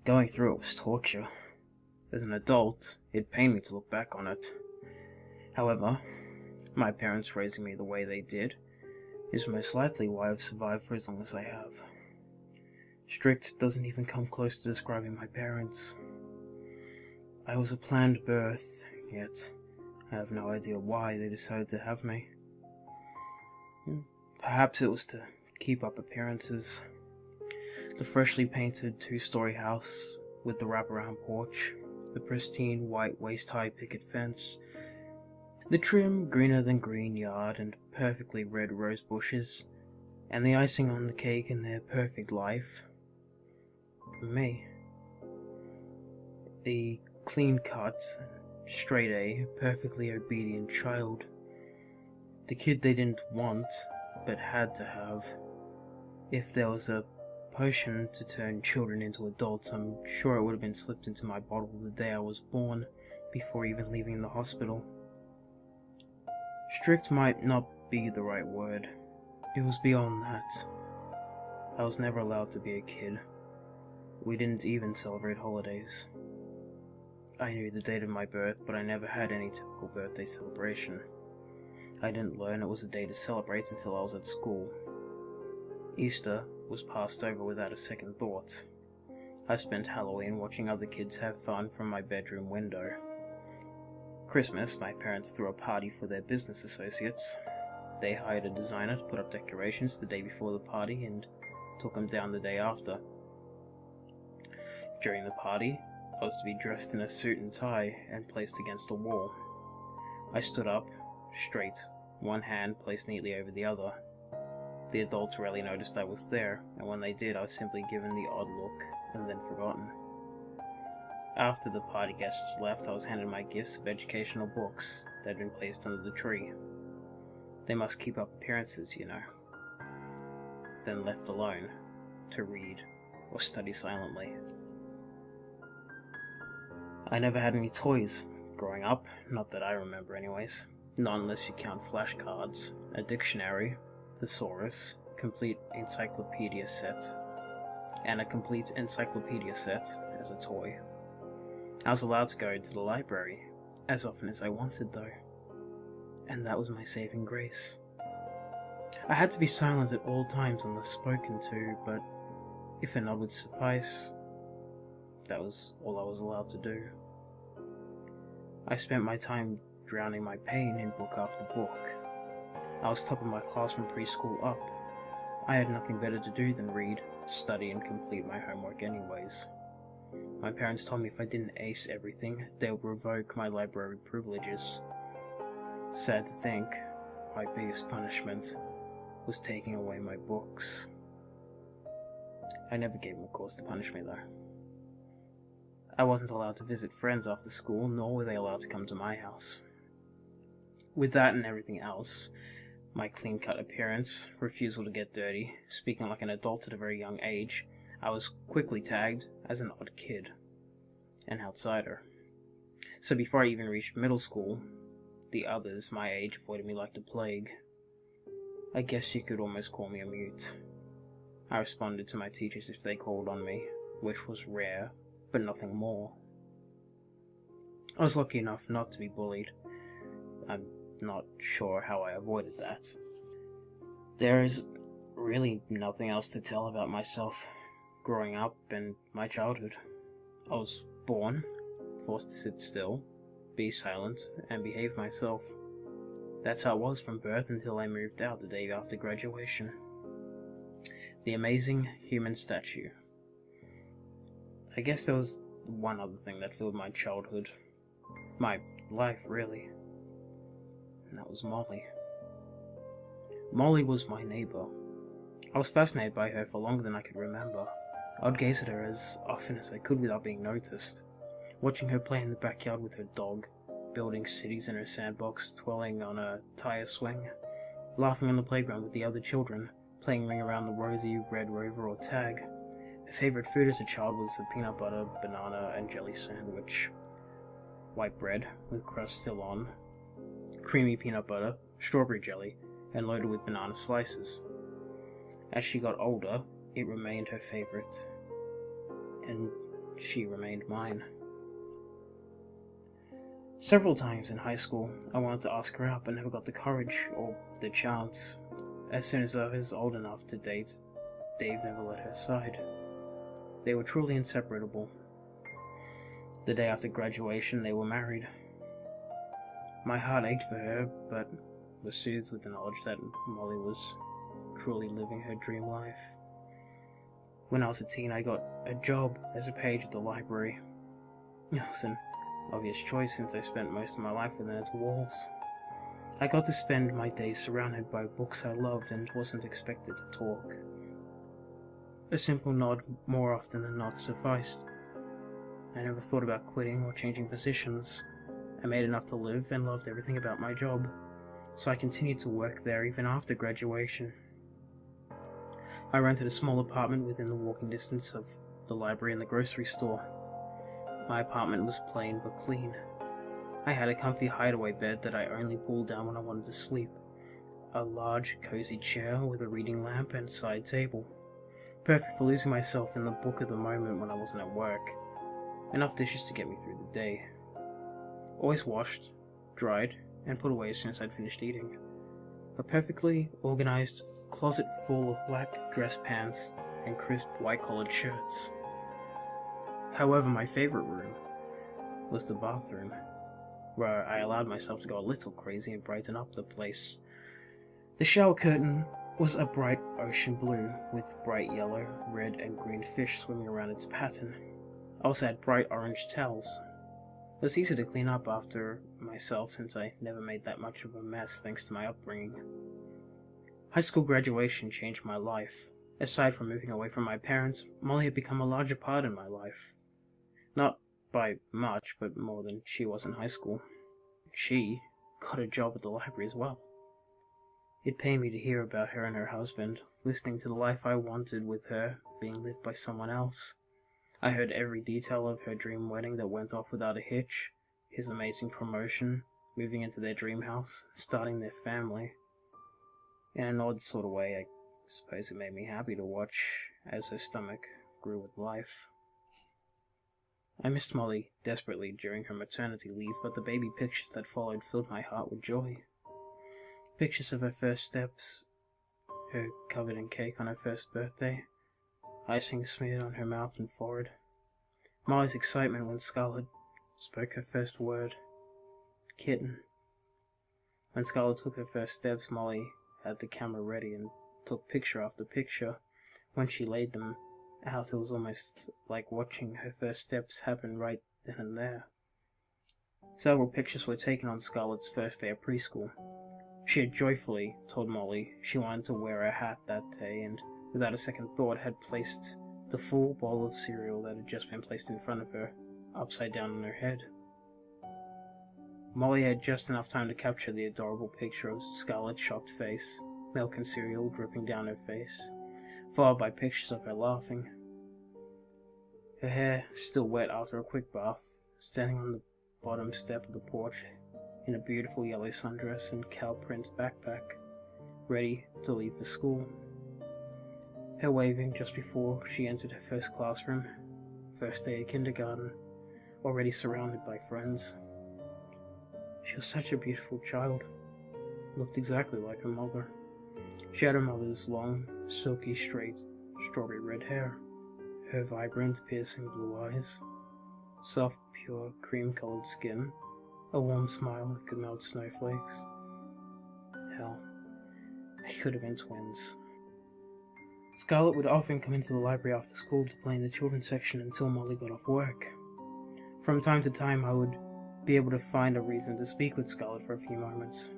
Going through it was torture. As an adult, it pained me to look back on it. However, my parents raising me the way they did is most likely why I've survived for as long as I have. Strict doesn't even come close to describing my parents. I was a planned birth, yet I have no idea why they decided to have me. Perhaps it was to keep up appearances. The freshly painted two-story house with the wraparound porch, the pristine white waist-high picket fence, the trim greener-than-green yard and perfectly red rose bushes, and the icing on the cake in their perfect life. Me. The clean-cut, straight-A, perfectly obedient child. The kid they didn't want, but had to have. If there was a potion to turn children into adults, I'm sure it would have been slipped into my bottle the day I was born, before even leaving the hospital. Strict might not be the right word. It was beyond that. I was never allowed to be a kid. We didn't even celebrate holidays. I knew the date of my birth, but I never had any typical birthday celebration. I didn't learn it was a day to celebrate until I was at school. Easter was passed over without a second thought. I spent Halloween watching other kids have fun from my bedroom window. Christmas, my parents threw a party for their business associates. They hired a designer to put up decorations the day before the party and took them down the day after. During the party, I was to be dressed in a suit and tie and placed against a wall. I stood up, straight, one hand placed neatly over the other. The adults rarely noticed I was there, and when they did, I was simply given the odd look and then forgotten. After the party guests left, I was handed my gifts of educational books that had been placed under the tree. They must keep up appearances, you know. Then left alone to read or study silently. I never had any toys growing up, not that I remember anyways. Not unless you count flashcards, a dictionary, thesaurus, complete encyclopedia set, and a complete encyclopedia set as a toy. I was allowed to go to the library as often as I wanted though, and that was my saving grace. I had to be silent at all times unless spoken to, but if a nod would suffice, that was all I was allowed to do. I spent my time drowning my pain in book after book. I was top of my class from preschool up. I had nothing better to do than read, study, and complete my homework anyways. My parents told me if I didn't ace everything, they would revoke my library privileges. Sad to think, my biggest punishment was taking away my books. I never gave them a cause to punish me though. I wasn't allowed to visit friends after school, nor were they allowed to come to my house. With that and everything else, my clean-cut appearance, refusal to get dirty, speaking like an adult at a very young age, I was quickly tagged as an odd kid, an outsider. So before I even reached middle school, the others my age avoided me like the plague. I guess you could almost call me a mute. I responded to my teachers if they called on me, which was rare, but nothing more. I was lucky enough not to be bullied. I'm not sure how I avoided that. There is really nothing else to tell about myself growing up and my childhood. I was born, forced to sit still, be silent, and behave myself. That's how it was from birth until I moved out the day after graduation. The amazing human statue. I guess there was one other thing that filled my childhood, my life really, and that was Molly. Molly was my neighbour. I was fascinated by her for longer than I could remember. I would gaze at her as often as I could without being noticed, watching her play in the backyard with her dog, building cities in her sandbox, twirling on a tire swing, laughing on the playground with the other children, playing ring around the rosy red rover or tag. Her favourite food as a child was a peanut butter, banana and jelly sandwich. White bread, with crust still on, creamy peanut butter, strawberry jelly, and loaded with banana slices. As she got older, it remained her favourite. And she remained mine. Several times in high school, I wanted to ask her out but never got the courage or the chance. As soon as I was old enough to date, Dave never let her side. They were truly inseparable. The day after graduation, they were married. My heart ached for her, but was soothed with the knowledge that Molly was truly living her dream life. When I was a teen, I got a job as a page at the library. It was an obvious choice since I spent most of my life within its walls. I got to spend my days surrounded by books I loved and wasn't expected to talk. A simple nod more often than not sufficed. I never thought about quitting or changing positions. I made enough to live and loved everything about my job, so I continued to work there even after graduation. I rented a small apartment within the walking distance of the library and the grocery store. My apartment was plain but clean. I had a comfy hideaway bed that I only pulled down when I wanted to sleep, a large, cozy chair with a reading lamp and side table, perfect for losing myself in the book of the moment when I wasn't at work. Enough dishes to get me through the day. Always washed, dried, and put away as soon as I'd finished eating. A perfectly organized closet full of black dress pants and crisp white-collared shirts. However, my favorite room was the bathroom, where I allowed myself to go a little crazy and brighten up the place. The shower curtain was a bright ocean blue, with bright yellow, red, and green fish swimming around its pattern. I also had bright orange towels. It was easy to clean up after myself since I never made that much of a mess thanks to my upbringing. High school graduation changed my life. Aside from moving away from my parents, Molly had become a larger part in my life. Not by much, but more than she was in high school. She got a job at the library as well. It pained me to hear about her and her husband, listening to the life I wanted with her being lived by someone else. I heard every detail of her dream wedding that went off without a hitch, his amazing promotion, moving into their dream house, starting their family. In an odd sort of way, I suppose it made me happy to watch as her stomach grew with life. I missed Molly desperately during her maternity leave, but the baby pictures that followed filled my heart with joy. Pictures of her first steps, her covered in cake on her first birthday, icing smeared on her mouth and forehead. Molly's excitement when Scarlett spoke her first word, kitten. When Scarlett took her first steps, Molly had the camera ready and took picture after picture. When she laid them out, it was almost like watching her first steps happen right then and there. Several pictures were taken on Scarlett's first day of preschool. She had joyfully told Molly she wanted to wear a hat that day, and without a second thought had placed the full bowl of cereal that had just been placed in front of her upside down on her head. Molly had just enough time to capture the adorable picture of Scarlett's shocked face, milk and cereal dripping down her face, followed by pictures of her laughing. Her hair still wet after a quick bath, standing on the bottom step of the porch in a beautiful yellow sundress and cow print backpack, ready to leave for school. Her waving just before she entered her first classroom, first day of kindergarten, already surrounded by friends. She was such a beautiful child, looked exactly like her mother. She had her mother's long, silky, straight, strawberry red hair, her vibrant, piercing blue eyes, soft, pure, cream-colored skin, a warm smile that could melt snowflakes. Hell, they could have been twins. Scarlett would often come into the library after school to play in the children's section until Molly got off work. From time to time, I would be able to find a reason to speak with Scarlett for a few moments.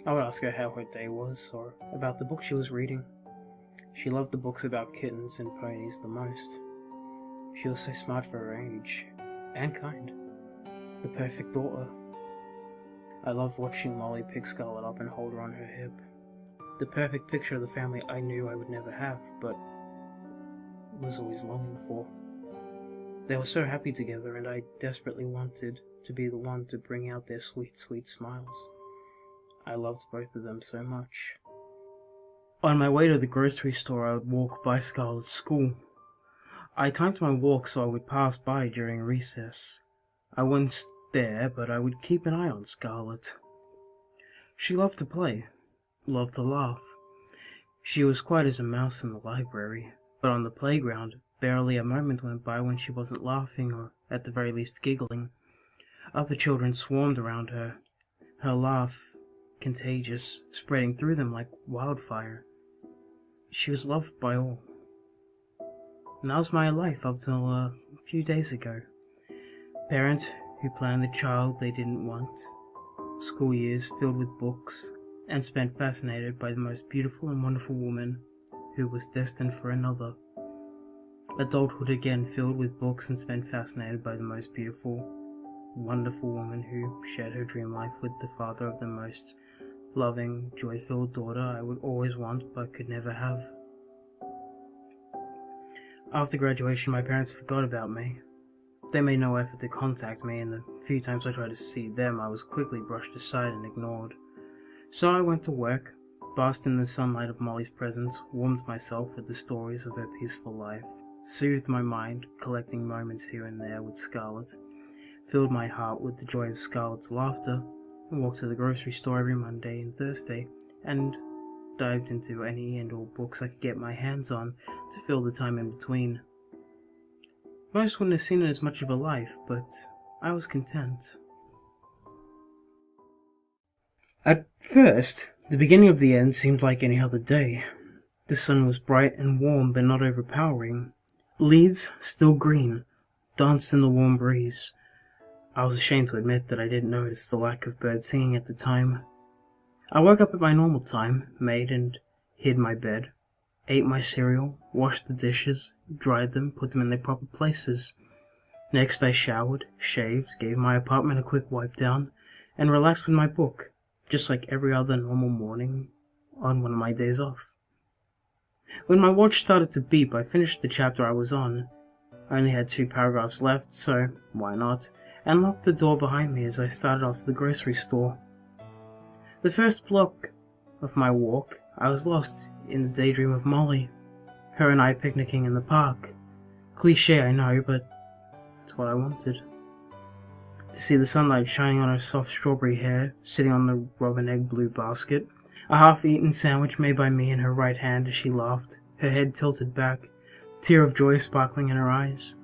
I would ask her how her day was, or about the book she was reading. She loved the books about kittens and ponies the most. She was so smart for her age, and kind. The perfect daughter. I loved watching Molly pick Scarlett up and hold her on her hip. The perfect picture of the family I knew I would never have, but was always longing for. They were so happy together, and I desperately wanted to be the one to bring out their sweet, sweet smiles. I loved both of them so much. On my way to the grocery store, I would walk by Scarlett's school. I timed my walk so I would pass by during recess. I wouldn't stare, but I would keep an eye on Scarlet. She loved to play, loved to laugh. She was quiet as a mouse in the library, but on the playground, barely a moment went by when she wasn't laughing or, at the very least, giggling. Other children swarmed around her, her laugh contagious, spreading through them like wildfire. She was loved by all. And that was my life up till a few days ago. Parent who planned the child they didn't want. School years filled with books, and spent fascinated by the most beautiful and wonderful woman who was destined for another. Adulthood again filled with books and spent fascinated by the most beautiful, wonderful woman who shared her dream life with the father of the most loving, joy-filled daughter I would always want but could never have. After graduation, my parents forgot about me. They made no effort to contact me, and the few times I tried to see them, I was quickly brushed aside and ignored. So I went to work, basked in the sunlight of Molly's presence, warmed myself with the stories of her peaceful life, soothed my mind, collecting moments here and there with Scarlet, filled my heart with the joy of Scarlet's laughter, and walked to the grocery store every Monday and Thursday, and dived into any and all books I could get my hands on to fill the time in between. Most wouldn't have seen it as much of a life, but I was content. At first, the beginning of the end seemed like any other day. The sun was bright and warm, but not overpowering. Leaves, still green, danced in the warm breeze. I was ashamed to admit that I didn't notice the lack of bird singing at the time. I woke up at my normal time, made and hid my bed, ate my cereal, washed the dishes, dried them, put them in their proper places. Next I showered, shaved, gave my apartment a quick wipe down, and relaxed with my book, just like every other normal morning on one of my days off. When my watch started to beep, I finished the chapter I was on. I only had 2 paragraphs left, so why not, and locked the door behind me as I started off to the grocery store. The first block of my walk, I was lost in the daydream of Molly, her and I picnicking in the park. Cliché, I know, but it's what I wanted. To see the sunlight shining on her soft strawberry hair, sitting on the robin egg blue basket, a half-eaten sandwich made by me in her right hand as she laughed, her head tilted back, a tear of joy sparkling in her eyes,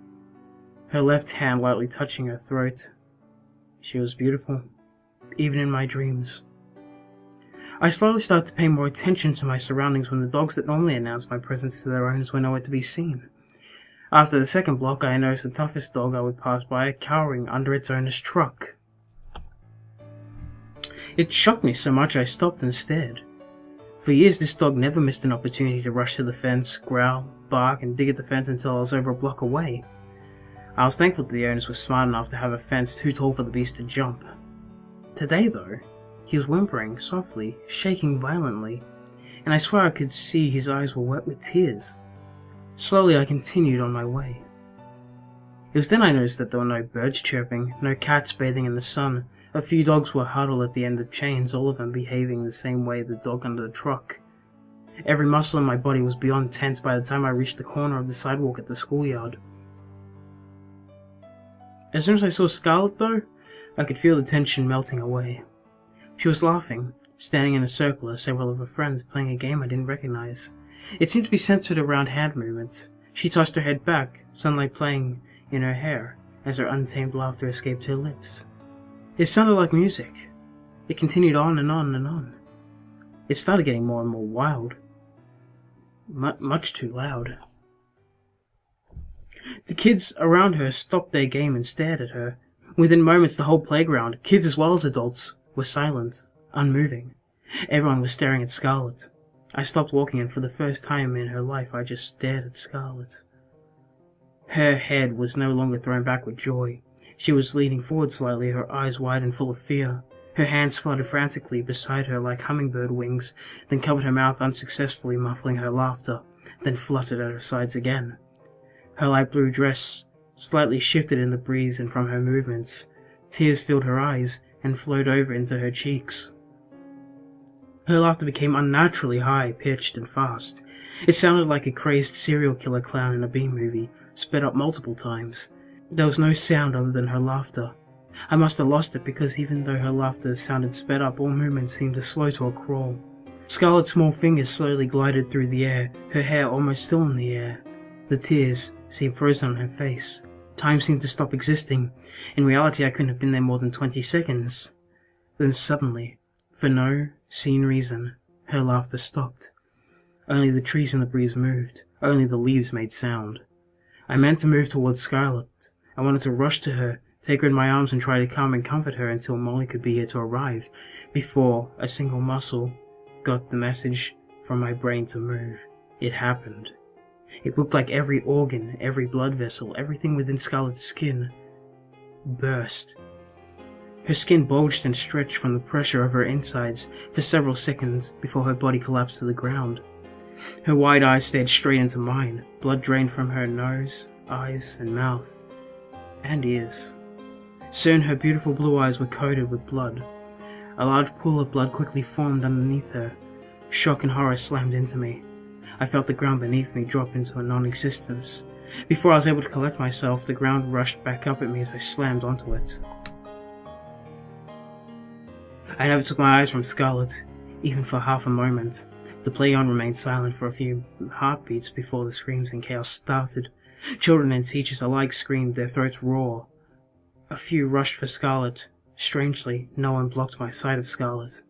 her left hand lightly touching her throat. She was beautiful, even in my dreams. I slowly started to pay more attention to my surroundings when the dogs that normally announced my presence to their owners were nowhere to be seen. After the second block, I noticed the toughest dog I would pass by cowering under its owner's truck. It shocked me so much I stopped and stared. For years this dog never missed an opportunity to rush to the fence, growl, bark, and dig at the fence until I was over a block away. I was thankful that the owners were smart enough to have a fence too tall for the beast to jump. Today, though, he was whimpering softly, shaking violently, and I swear I could see his eyes were wet with tears. Slowly I continued on my way. It was then I noticed that there were no birds chirping, no cats bathing in the sun. A few dogs were huddled at the end of chains, all of them behaving the same way the dog under the truck. Every muscle in my body was beyond tense by the time I reached the corner of the sidewalk at the schoolyard. As soon as I saw Scarlet, though, I could feel the tension melting away. She was laughing, standing in a circle as several of her friends playing a game I didn't recognize. It seemed to be centered around hand movements. She tossed her head back, sunlight playing in her hair, as her untamed laughter escaped her lips. It sounded like music. It continued on and on and on. It started getting more and more wild. Much too loud. The kids around her stopped their game and stared at her. Within moments, the whole playground, kids as well as adults, were silent, unmoving. Everyone was staring at Scarlet. I stopped walking, and for the first time in her life, I just stared at Scarlet. Her head was no longer thrown back with joy. She was leaning forward slightly, her eyes wide and full of fear. Her hands fluttered frantically beside her like hummingbird wings, then covered her mouth unsuccessfully, muffling her laughter, then fluttered at her sides again. Her light blue dress slightly shifted in the breeze, and from her movements, tears filled her eyes and flowed over into her cheeks. Her laughter became unnaturally high-pitched and fast. It sounded like a crazed serial killer clown in a B-movie, sped up multiple times. There was no sound other than her laughter. I must have lost it because even though her laughter sounded sped up, all movements seemed to slow to a crawl. Scarlet's small fingers slowly glided through the air, her hair almost still in the air. The tears seemed frozen on her face. Time seemed to stop existing. In reality, I couldn't have been there more than 20 seconds. Then suddenly, for no seen reason, her laughter stopped. Only the trees in the breeze moved. Only the leaves made sound. I meant to move towards Scarlet. I wanted to rush to her, take her in my arms and try to calm and comfort her until Molly could be here to arrive, before a single muscle got the message from my brain to move. It happened. It looked like every organ, every blood vessel, everything within Scarlet's skin burst. Her skin bulged and stretched from the pressure of her insides for several seconds before her body collapsed to the ground. Her wide eyes stared straight into mine. Blood drained from her nose, eyes, and mouth, and ears. Soon her beautiful blue eyes were coated with blood. A large pool of blood quickly formed underneath her. Shock and horror slammed into me. I felt the ground beneath me drop into a non-existence. Before I was able to collect myself, the ground rushed back up at me as I slammed onto it. I never took my eyes from Scarlet, even for half a moment. The playground remained silent for a few heartbeats before the screams and chaos started. Children and teachers alike screamed, their throats raw. A few rushed for Scarlet. Strangely, no one blocked my sight of Scarlet.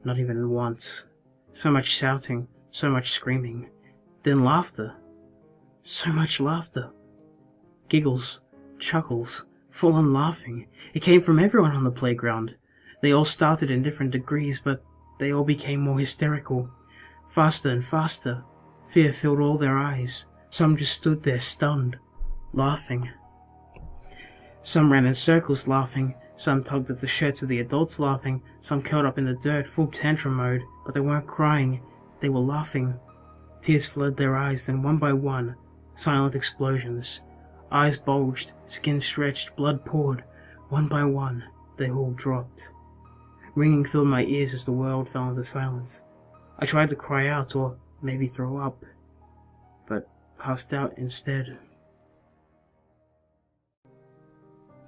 Not even once. So much shouting, so much screaming. Then laughter. So much laughter. Giggles, chuckles, full-on laughing. It came from everyone on the playground. They all started in different degrees, but they all became more hysterical. Faster and faster. Fear filled all their eyes. Some just stood there stunned, laughing. Some ran in circles laughing. Some tugged at the shirts of the adults laughing. Some curled up in the dirt, full tantrum mode, but they weren't crying. They were laughing. Tears flooded their eyes, then one by one, silent explosions. Eyes bulged, skin stretched, blood poured. One by one, they all dropped. Ringing filled my ears as the world fell into silence. I tried to cry out, or maybe throw up, but passed out instead.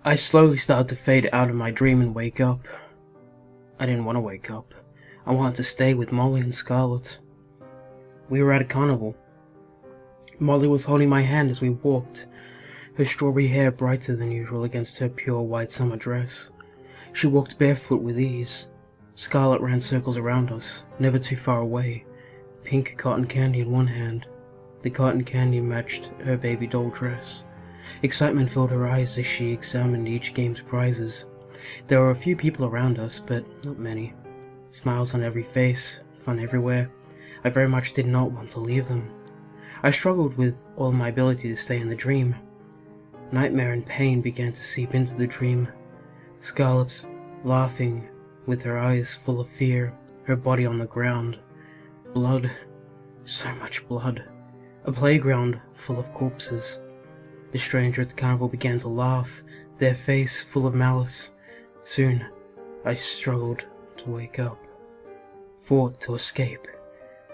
I slowly started to fade out of my dream and wake up. I didn't want to wake up. I wanted to stay with Molly and Scarlet. We were at a carnival. Molly was holding my hand as we walked, her strawberry hair brighter than usual against her pure white summer dress. She walked barefoot with ease. Scarlet ran circles around us, never too far away, pink cotton candy in one hand. The cotton candy matched her baby doll dress. Excitement filled her eyes as she examined each game's prizes. There were a few people around us, but not many. Smiles on every face, fun everywhere. I very much did not want to leave them. I struggled with all my ability to stay in the dream. Nightmare and pain began to seep into the dream. Scarlet's laughing, with her eyes full of fear, her body on the ground. Blood, so much blood. A playground full of corpses. The stranger at the carnival began to laugh, their face full of malice. Soon, I struggled to wake up, fought to escape.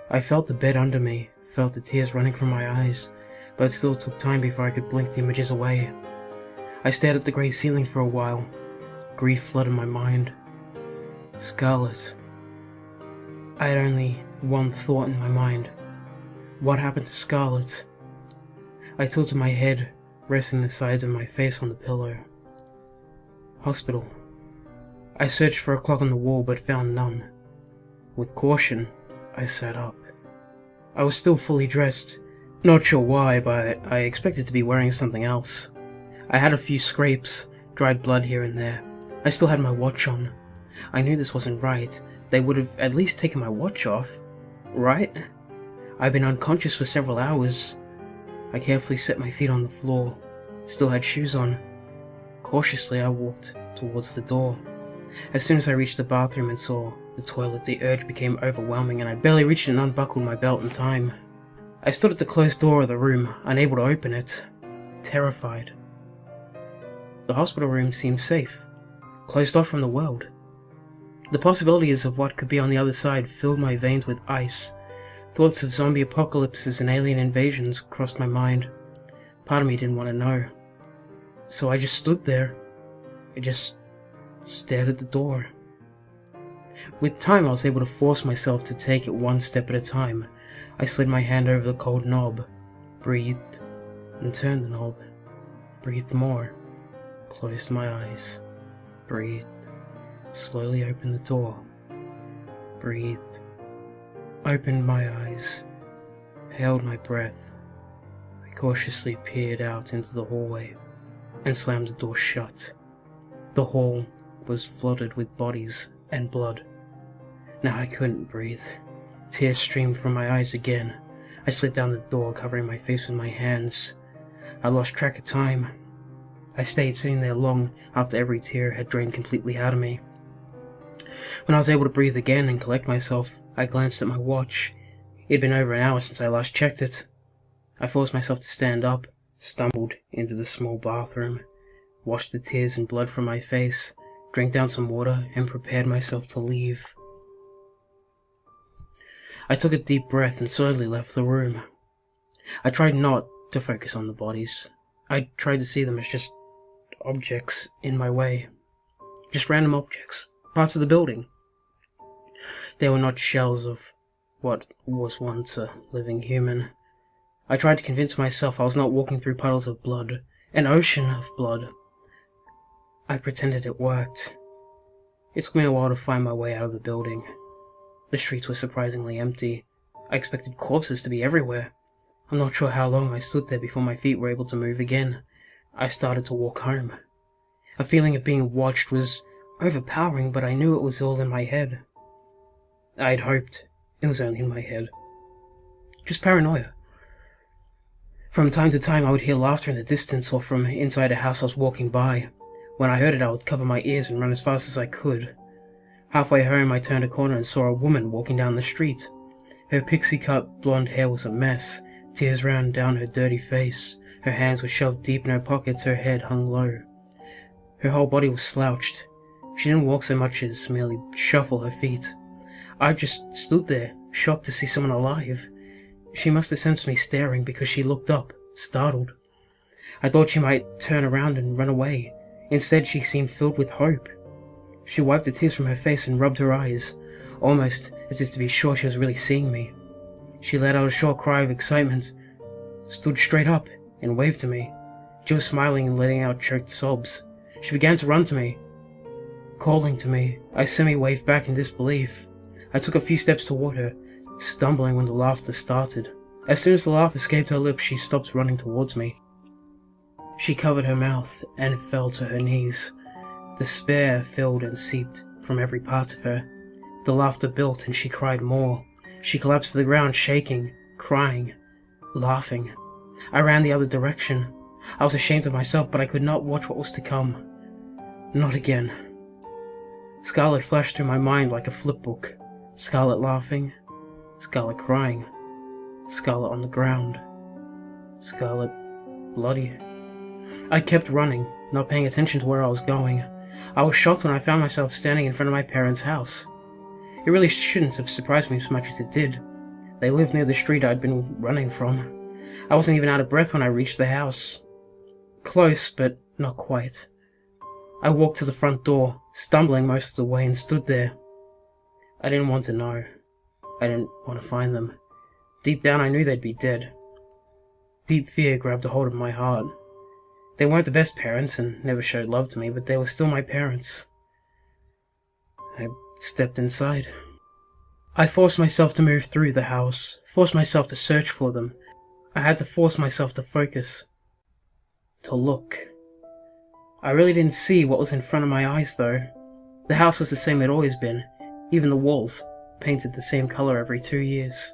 I felt the bed under me, felt the tears running from my eyes, but it still took time before I could blink the images away. I stared at the grey ceiling for a while. Grief flooded my mind. Scarlet. I had only one thought in my mind. What happened to Scarlet? I tilted my head, resting the sides of my face on the pillow. Hospital. I searched for a clock on the wall but found none. With caution, I sat up. I was still fully dressed. Not sure why, but I expected to be wearing something else. I had a few scrapes, dried blood here and there. I still had my watch on. I knew this wasn't right. They would have at least taken my watch off, right? I'd been unconscious for several hours. I carefully set my feet on the floor. Still had shoes on. Cautiously, I walked towards the door. As soon as I reached the bathroom and saw the toilet, the urge became overwhelming and I barely reached and unbuckled my belt in time. I stood at the closed door of the room, unable to open it, terrified. The hospital room seemed safe, closed off from the world. The possibilities of what could be on the other side filled my veins with ice. Thoughts of zombie apocalypses and alien invasions crossed my mind. Part of me didn't want to know. So I just stood there. I just stared at the door. With time, I was able to force myself to take it one step at a time. I slid my hand over the cold knob, breathed, and turned the knob. Breathed more. Closed my eyes. Breathed. Slowly opened the door. Breathed. Opened my eyes. Held my breath. I cautiously peered out into the hallway and slammed the door shut. The hall was flooded with bodies and blood. Now I couldn't breathe. Tears streamed from my eyes again. I slid down the door, covering my face with my hands. I lost track of time. I stayed sitting there long after every tear had drained completely out of me. When I was able to breathe again and collect myself, I glanced at my watch. It had been over an hour since I last checked it. I forced myself to stand up, stumbled into the small bathroom, washed the tears and blood from my face, drank down some water, and prepared myself to leave. I took a deep breath and slowly left the room. I tried not to focus on the bodies. I tried to see them as just objects in my way. Just random objects. Parts of the building. They were not shells of what was once a living human. I tried to convince myself I was not walking through puddles of blood. An ocean of blood. I pretended it worked. It took me a while to find my way out of the building. The streets were surprisingly empty. I expected corpses to be everywhere. I'm not sure how long I stood there before my feet were able to move again. I started to walk home. A feeling of being watched was overpowering, but I knew it was all in my head. I'd hoped it was only in my head. Just paranoia. From time to time I would hear laughter in the distance or from inside a house I was walking by. When I heard it, I would cover my ears and run as fast as I could. Halfway home, I turned a corner and saw a woman walking down the street. Her pixie-cut blonde hair was a mess. Tears ran down her dirty face. Her hands were shoved deep in her pockets, her head hung low. Her whole body was slouched. She didn't walk so much as merely shuffle her feet. I just stood there, shocked to see someone alive. She must have sensed me staring because she looked up, startled. I thought she might turn around and run away. Instead, she seemed filled with hope. She wiped the tears from her face and rubbed her eyes, almost as if to be sure she was really seeing me. She let out a short cry of excitement, stood straight up, and waved to me. She was smiling and letting out choked sobs. She began to run to me, calling to me. I semi-waved back in disbelief. I took a few steps toward her, stumbling when the laughter started. As soon as the laugh escaped her lips, she stopped running towards me. She covered her mouth and fell to her knees. Despair filled and seeped from every part of her. The laughter built and she cried more. She collapsed to the ground, shaking, crying, laughing. I ran the other direction. I was ashamed of myself, but I could not watch what was to come. Not again. Scarlet flashed through my mind like a flipbook. Scarlet laughing, Scarlet crying, Scarlet on the ground, Scarlet bloody. I kept running, not paying attention to where I was going. I was shocked when I found myself standing in front of my parents' house. It really shouldn't have surprised me as much as it did. They lived near the street I'd been running from. I wasn't even out of breath when I reached the house. Close, but not quite. I walked to the front door, stumbling most of the way, and stood there. I didn't want to know. I didn't want to find them. Deep down I knew they'd be dead. Deep fear grabbed a hold of my heart. They weren't the best parents and never showed love to me, but they were still my parents. I stepped inside. I forced myself to move through the house, forced myself to search for them. I had to force myself to focus. To look. I really didn't see what was in front of my eyes, though. The house was the same it had always been. Even the walls, painted the same color every 2 years.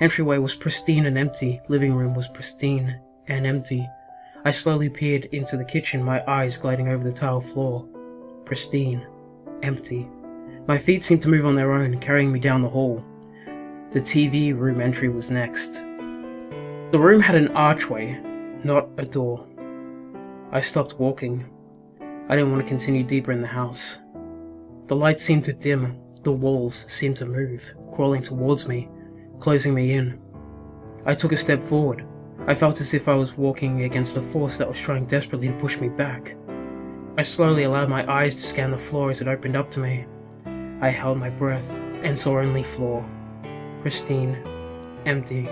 Entryway was pristine and empty. Living room was pristine and empty. I slowly peered into the kitchen, my eyes gliding over the tile floor. Pristine. Empty. My feet seemed to move on their own, carrying me down the hall. The TV room entry was next. The room had an archway, not a door. I stopped walking. I didn't want to continue deeper in the house. The light seemed to dim. The walls seemed to move, crawling towards me, closing me in. I took a step forward. I felt as if I was walking against a force that was trying desperately to push me back. I slowly allowed my eyes to scan the floor as it opened up to me. I held my breath and saw only floor. Pristine. Empty.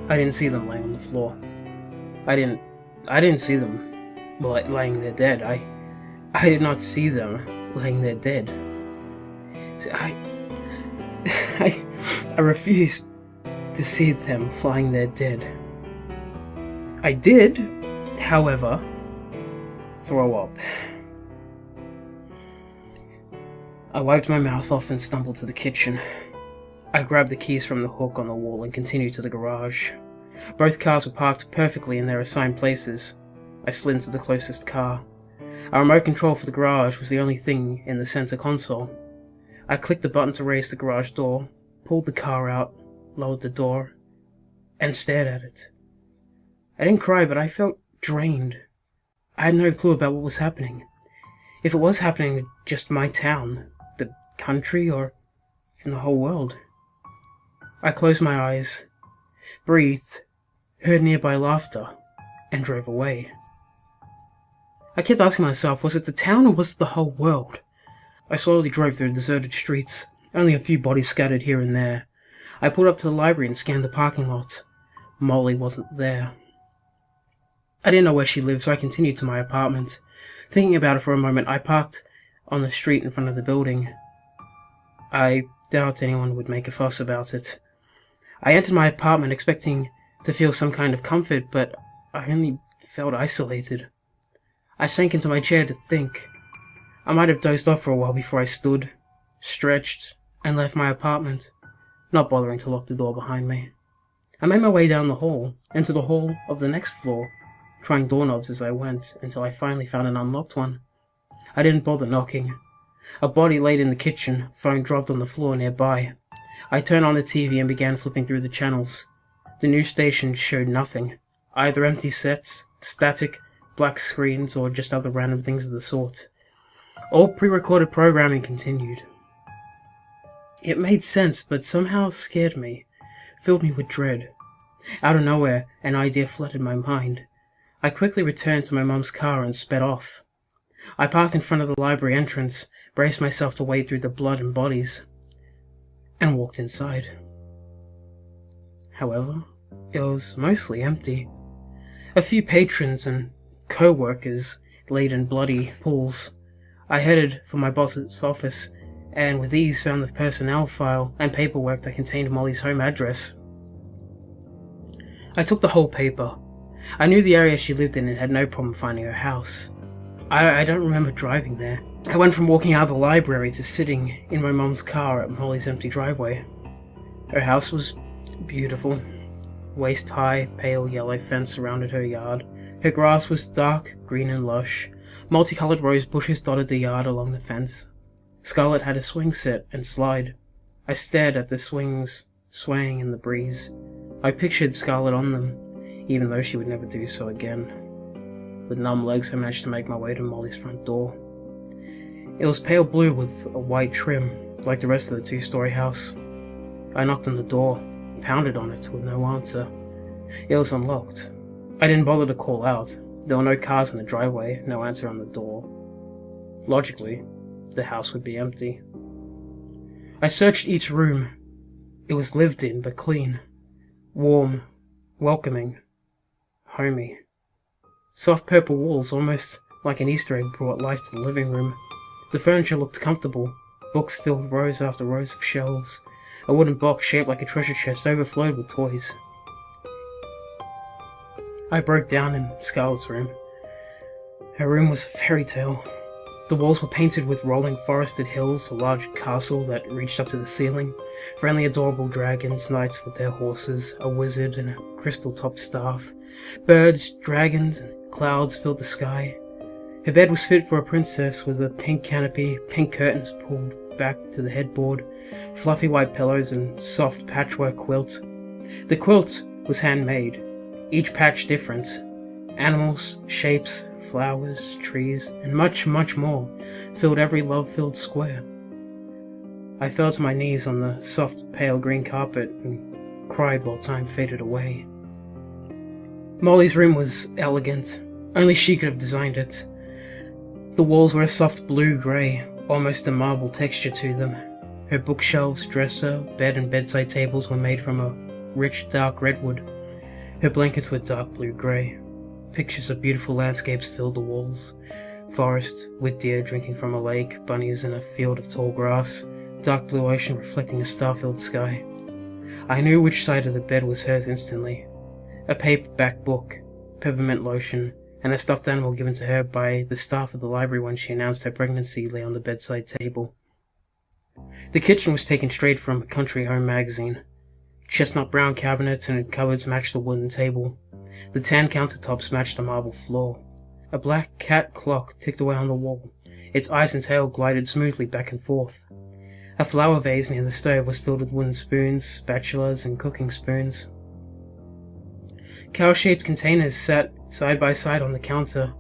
I didn't see them laying on the floor. I didn't see them laying there dead. I did not see them laying there dead. See, I refused to see them lying there dead. I did, however, throw up. I wiped my mouth off and stumbled to the kitchen. I grabbed the keys from the hook on the wall and continued to the garage. Both cars were parked perfectly in their assigned places. I slid into the closest car. A remote control for the garage was the only thing in the center console. I clicked the button to raise the garage door, pulled the car out, lowered the door, and stared at it. I didn't cry, but I felt drained. I had no clue about what was happening. If it was happening to just my town, the country, or in the whole world. I closed my eyes, breathed, heard nearby laughter, and drove away. I kept asking myself, was it the town or was it the whole world? I slowly drove through the deserted streets, only a few bodies scattered here and there. I pulled up to the library and scanned the parking lot. Molly wasn't there. I didn't know where she lived, so I continued to my apartment. Thinking about it for a moment, I parked on the street in front of the building. I doubt anyone would make a fuss about it. I entered my apartment expecting to feel some kind of comfort, but I only felt isolated. I sank into my chair to think. I might have dozed off for a while before I stood, stretched, and left my apartment, not bothering to lock the door behind me. I made my way down the hall, into the hall of the next floor, trying doorknobs as I went, until I finally found an unlocked one. I didn't bother knocking. A body laid in the kitchen, phone dropped on the floor nearby. I turned on the TV and began flipping through the channels. The news station showed nothing, either empty sets, static, black screens, or just other random things of the sort. All pre-recorded programming continued. It made sense, but somehow scared me, filled me with dread. Out of nowhere, an idea flooded my mind. I quickly returned to my mum's car and sped off. I parked in front of the library entrance, braced myself to wade through the blood and bodies, and walked inside. However, it was mostly empty. A few patrons and co-workers laid in bloody pools. I headed for my boss's office, and with ease found the personnel file and paperwork that contained Molly's home address. I took the whole paper. I knew the area she lived in and had no problem finding her house. I don't remember driving there. I went from walking out of the library to sitting in my mum's car at Molly's empty driveway. Her house was beautiful. Waist-high, pale yellow fence surrounded her yard. Her grass was dark, green and lush. Multicolored rose bushes dotted the yard along the fence. Scarlet had a swing set and slide. I stared at the swings swaying in the breeze. I pictured Scarlet on them, even though she would never do so again. With numb legs, I managed to make my way to Molly's front door. It was pale blue with a white trim, like the rest of the two-story house. I knocked on the door, pounded on it with no answer. It was unlocked. I didn't bother to call out. There were no cars in the driveway, no answer on the door. Logically, the house would be empty. I searched each room. It was lived in, but clean. Warm, welcoming, homey. Soft purple walls, almost like an Easter egg, brought life to the living room. The furniture looked comfortable. Books filled rows after rows of shelves. A wooden box shaped like a treasure chest overflowed with toys. I broke down in Scarlet's room. Her room was a fairy tale. The walls were painted with rolling forested hills, a large castle that reached up to the ceiling, friendly adorable dragons, knights with their horses, a wizard and a crystal-topped staff. Birds, dragons, and clouds filled the sky. Her bed was fit for a princess, with a pink canopy, pink curtains pulled back to the headboard, fluffy white pillows, and soft patchwork quilt. The quilt was handmade, each patch different. Animals, shapes, flowers, trees, and much, much more filled every love-filled square. I fell to my knees on the soft, pale green carpet and cried while time faded away. Molly's room was elegant. Only she could have designed it. The walls were a soft blue-grey, almost a marble texture to them. Her bookshelves, dresser, bed and bedside tables were made from a rich dark redwood. Her blankets were dark blue-grey. Pictures of beautiful landscapes filled the walls. Forest, with deer drinking from a lake, bunnies in a field of tall grass, dark blue ocean reflecting a star-filled sky. I knew which side of the bed was hers instantly. A paperback book, peppermint lotion, and a stuffed animal given to her by the staff of the library when she announced her pregnancy lay on the bedside table. The kitchen was taken straight from a Country Home magazine. Chestnut brown cabinets and cupboards matched the wooden table. The tan countertops matched the marble floor. A black cat clock ticked away on the wall. Its eyes and tail glided smoothly back and forth. A flower vase near the stove was filled with wooden spoons, spatulas, and cooking spoons. Cow-shaped containers sat side by side on the counter.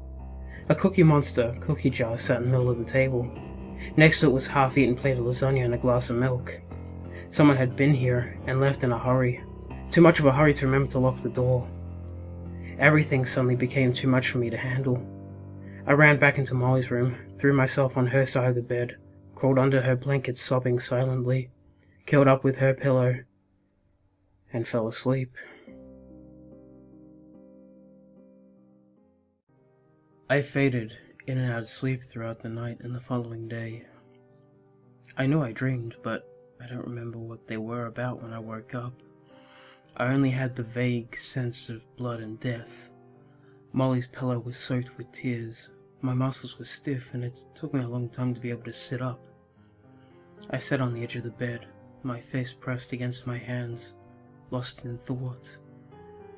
A Cookie Monster cookie jar sat in the middle of the table. Next to it was a half-eaten plate of lasagna and a glass of milk. Someone had been here and left in a hurry. Too much of a hurry to remember to lock the door. Everything suddenly became too much for me to handle. I ran back into Molly's room, threw myself on her side of the bed, crawled under her blanket sobbing silently, curled up with her pillow, and fell asleep. I faded in and out of sleep throughout the night and the following day. I knew I dreamed, but I don't remember what they were about when I woke up. I only had the vague sense of blood and death. Molly's pillow was soaked with tears. My muscles were stiff, and it took me a long time to be able to sit up. I sat on the edge of the bed, my face pressed against my hands, lost in thought.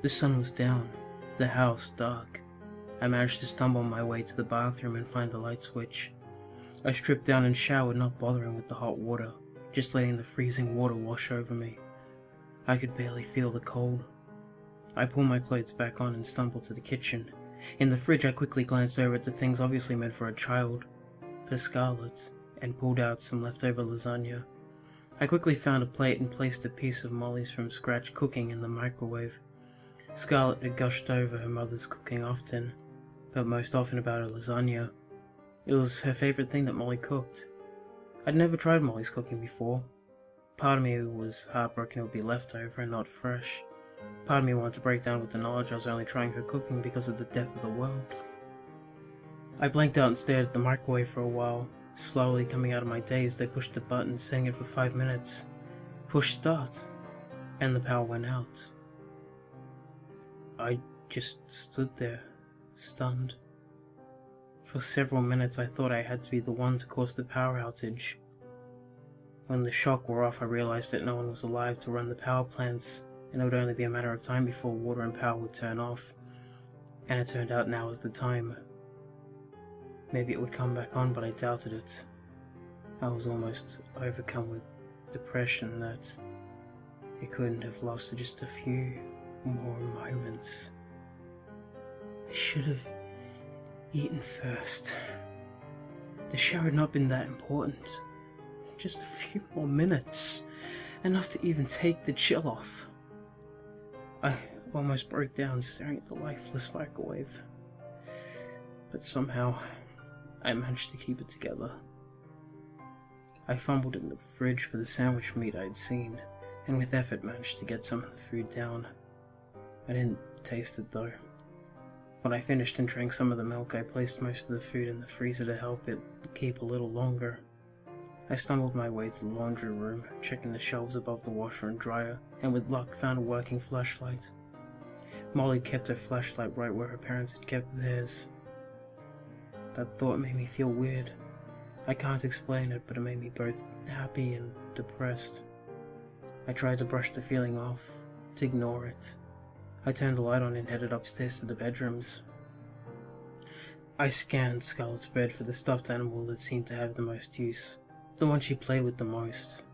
The sun was down, the house dark. I managed to stumble my way to the bathroom and find the light switch. I stripped down and showered, not bothering with the hot water, just letting the freezing water wash over me. I could barely feel the cold. I pulled my clothes back on and stumbled to the kitchen. In the fridge I quickly glanced over at the things obviously meant for a child, for Scarlet, and pulled out some leftover lasagna. I quickly found a plate and placed a piece of Molly's from scratch cooking in the microwave. Scarlet had gushed over her mother's cooking often, but most often about her lasagna. It was her favorite thing that Molly cooked. I'd never tried Molly's cooking before. Part of me was heartbroken it would be leftover and not fresh. Part of me wanted to break down with the knowledge I was only trying her cooking because of the death of the world. I blanked out and stared at the microwave for a while. Slowly coming out of my daze, they pushed the button, setting it for 5 minutes. Push start, and the power went out. I just stood there, stunned. For several minutes I thought I had to be the one to cause the power outage. When the shock wore off, I realized that no one was alive to run the power plants, and it would only be a matter of time before water and power would turn off. And it turned out now was the time. Maybe it would come back on, but I doubted it. I was almost overcome with depression that it couldn't have lasted just a few more moments. I should have eaten first. The shower had not been that important. Just a few more minutes. Enough to even take the chill off. I almost broke down staring at the lifeless microwave. But somehow, I managed to keep it together. I fumbled in the fridge for the sandwich meat I'd seen, and with effort managed to get some of the food down. I didn't taste it though. When I finished and drank some of the milk, I placed most of the food in the freezer to help it keep a little longer. I stumbled my way to the laundry room, checking the shelves above the washer and dryer, and with luck found a working flashlight. Molly kept her flashlight right where her parents had kept theirs. That thought made me feel weird. I can't explain it, but it made me both happy and depressed. I tried to brush the feeling off, to ignore it. I turned the light on and headed upstairs to the bedrooms. I scanned Scarlet's bed for the stuffed animal that seemed to have the most use, the one she played with the most.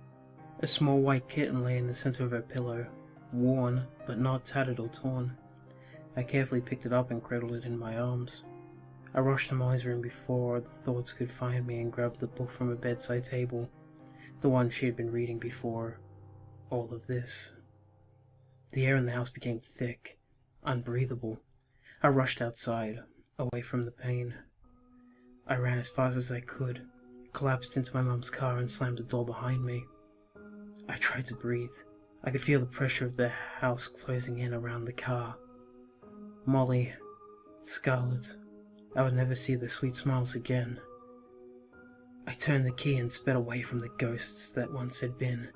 A small white kitten lay in the center of her pillow, worn, but not tattered or torn. I carefully picked it up and cradled it in my arms. I rushed to Molly's room before the thoughts could find me and grabbed the book from a bedside table, the one she had been reading before all of this. The air in the house became thick, unbreathable. I rushed outside, away from the pain. I ran as fast as I could, collapsed into my mum's car and slammed the door behind me. I tried to breathe. I could feel the pressure of the house closing in around the car. Molly, Scarlet, I would never see their sweet smiles again. I turned the key and sped away from the ghosts that once had been,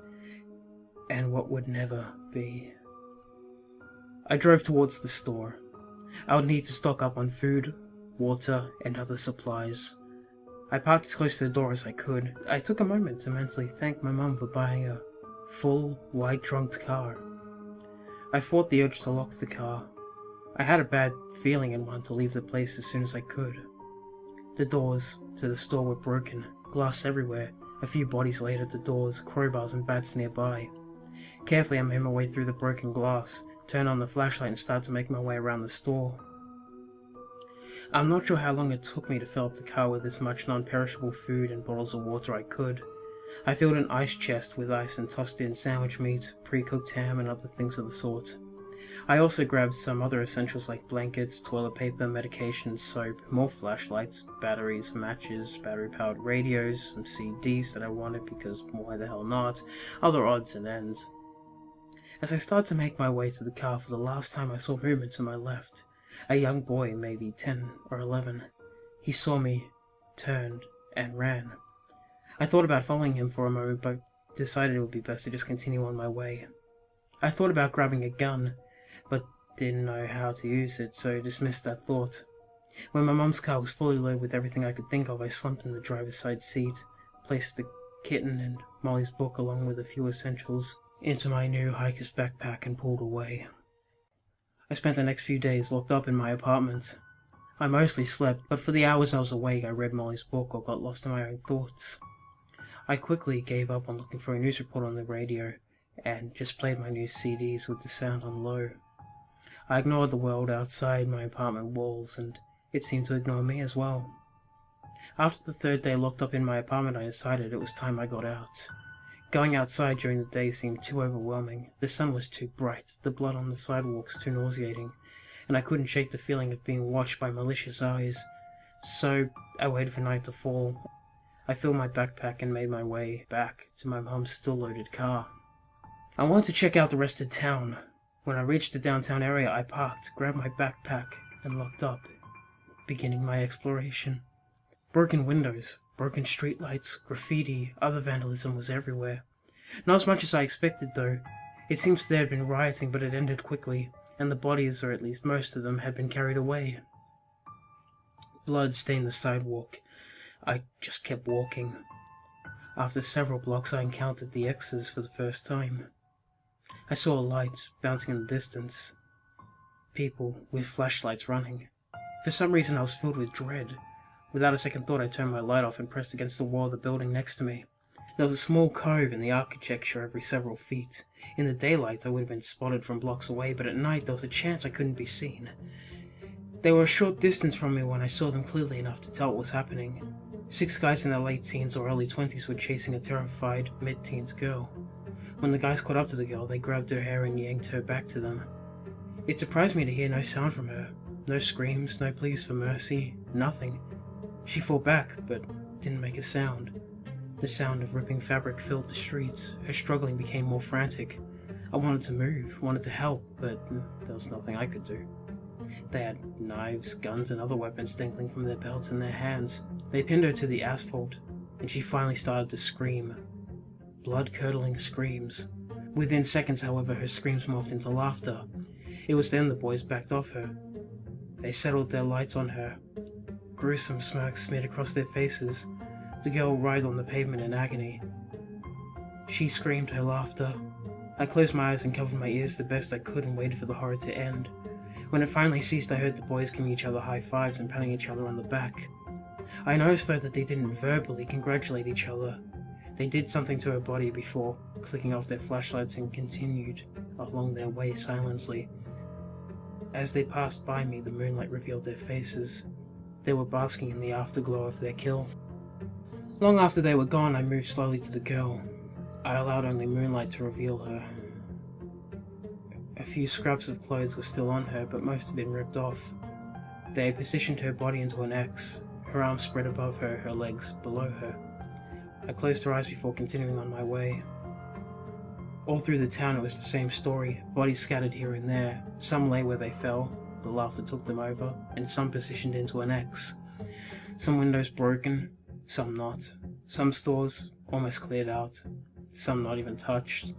and what would never be. I drove towards the store. I would need to stock up on food, water, and other supplies. I parked as close to the door as I could. I took a moment to mentally thank my mum for buying a full, wide-trunked car. I fought the urge to lock the car. I had a bad feeling and wanted to leave the place as soon as I could. The doors to the store were broken, glass everywhere, a few bodies laid at the doors, crowbars and bats nearby. Carefully I made my way through the broken glass, turned on the flashlight and started to make my way around the store. I'm not sure how long it took me to fill up the car with as much non-perishable food and bottles of water I could. I filled an ice chest with ice and tossed in sandwich meat, pre-cooked ham and other things of the sort. I also grabbed some other essentials like blankets, toilet paper, medication, soap, more flashlights, batteries, matches, battery-powered radios, some CDs that I wanted because why the hell not, other odds and ends. As I started to make my way to the car for the last time, I saw movement to my left. A young boy, maybe 10 or 11. He saw me, turned, and ran. I thought about following him for a moment, but decided it would be best to just continue on my way. I thought about grabbing a gun, but didn't know how to use it, so dismissed that thought. When my mum's car was fully loaded with everything I could think of, I slumped in the driver's side seat, placed the kitten and Molly's book along with a few essentials into my new hiker's backpack and pulled away. I spent the next few days locked up in my apartment. I mostly slept, but for the hours I was awake I read Molly's book or got lost in my own thoughts. I quickly gave up on looking for a news report on the radio, and just played my new CDs with the sound on low. I ignored the world outside my apartment walls, and it seemed to ignore me as well. After the third day locked up in my apartment, I decided it was time I got out. Going outside during the day seemed too overwhelming. The sun was too bright, the blood on the sidewalks too nauseating, and I couldn't shake the feeling of being watched by malicious eyes. So I waited for night to fall. I filled my backpack and made my way back to my mum's still-loaded car. I wanted to check out the rest of town. When I reached the downtown area, I parked, grabbed my backpack, and looked up, beginning my exploration. Broken windows, broken streetlights, graffiti, other vandalism was everywhere. Not as much as I expected, though. It seems there had been rioting, but it ended quickly, and the bodies, or at least most of them, had been carried away. Blood stained the sidewalk. I just kept walking. After several blocks, I encountered the X's for the first time. I saw lights bouncing in the distance. People with flashlights running. For some reason, I was filled with dread. Without a second thought, I turned my light off and pressed against the wall of the building next to me. There was a small cove in the architecture every several feet. In the daylight, I would have been spotted from blocks away, but at night there was a chance I couldn't be seen. They were a short distance from me when I saw them clearly enough to tell what was happening. 6 guys in their late teens or early 20s were chasing a terrified mid-teens girl. When the guys caught up to the girl, they grabbed her hair and yanked her back to them. It surprised me to hear no sound from her. No screams, no pleas for mercy, nothing. She fought back, but didn't make a sound. The sound of ripping fabric filled the streets. Her struggling became more frantic. I wanted to move, wanted to help, but there was nothing I could do. They had knives, guns, and other weapons dangling from their belts in their hands. They pinned her to the asphalt, and she finally started to scream. Blood-curdling screams. Within seconds, however, her screams morphed into laughter. It was then the boys backed off her. They settled their lights on her. Gruesome smirks smeared across their faces. The girl writhed on the pavement in agony. She screamed her laughter. I closed my eyes and covered my ears the best I could and waited for the horror to end. When it finally ceased, I heard the boys giving each other high fives and patting each other on the back. I noticed, though, that they didn't verbally congratulate each other. They did something to her body before clicking off their flashlights and continued along their way silently. As they passed by me, the moonlight revealed their faces. They were basking in the afterglow of their kill. Long after they were gone, I moved slowly to the girl. I allowed only moonlight to reveal her. A few scraps of clothes were still on her, but most had been ripped off. They had positioned her body into an X, her arms spread above her, her legs below her. I closed her eyes before continuing on my way. All through the town it was the same story, bodies scattered here and there. Some lay where they fell, the laughter took them over, and some positioned into an X. Some windows broken, some not. Some stores almost cleared out, some not even touched.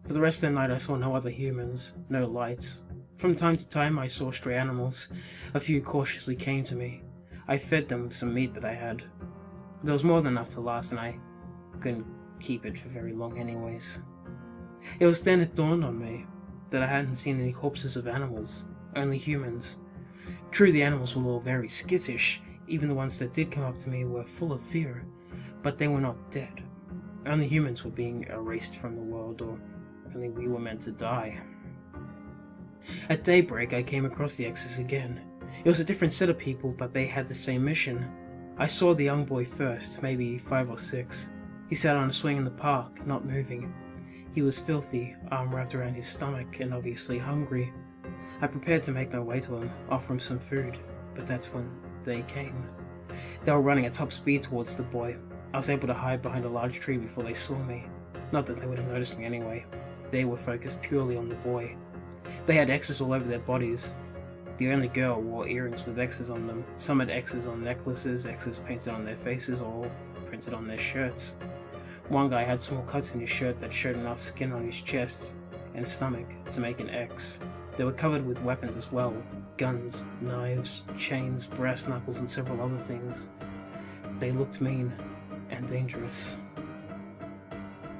For the rest of the night I saw no other humans, no lights. From time to time I saw stray animals. A few cautiously came to me. I fed them some meat that I had. There was more than enough to last, and I couldn't keep it for very long anyways. It was then it dawned on me that I hadn't seen any corpses of animals, only humans. True, the animals were all very skittish. Even the ones that did come up to me were full of fear, but they were not dead. Only humans were being erased from the world, or only we were meant to die. At daybreak I came across the X's again. It was a different set of people, but they had the same mission. I saw the young boy first, maybe 5 or 6. He sat on a swing in the park, not moving. He was filthy, arm wrapped around his stomach, and obviously hungry. I prepared to make my way to him, offer him some food, but that's when they came. They were running at top speed towards the boy. I was able to hide behind a large tree before they saw me. Not that they would have noticed me anyway. They were focused purely on the boy. They had X's all over their bodies. The only girl wore earrings with X's on them. Some had X's on necklaces, X's painted on their faces, or printed on their shirts. One guy had small cuts in his shirt that showed enough skin on his chest and stomach to make an X. They were covered with weapons as well. Guns, knives, chains, brass knuckles, and several other things. They looked mean and dangerous.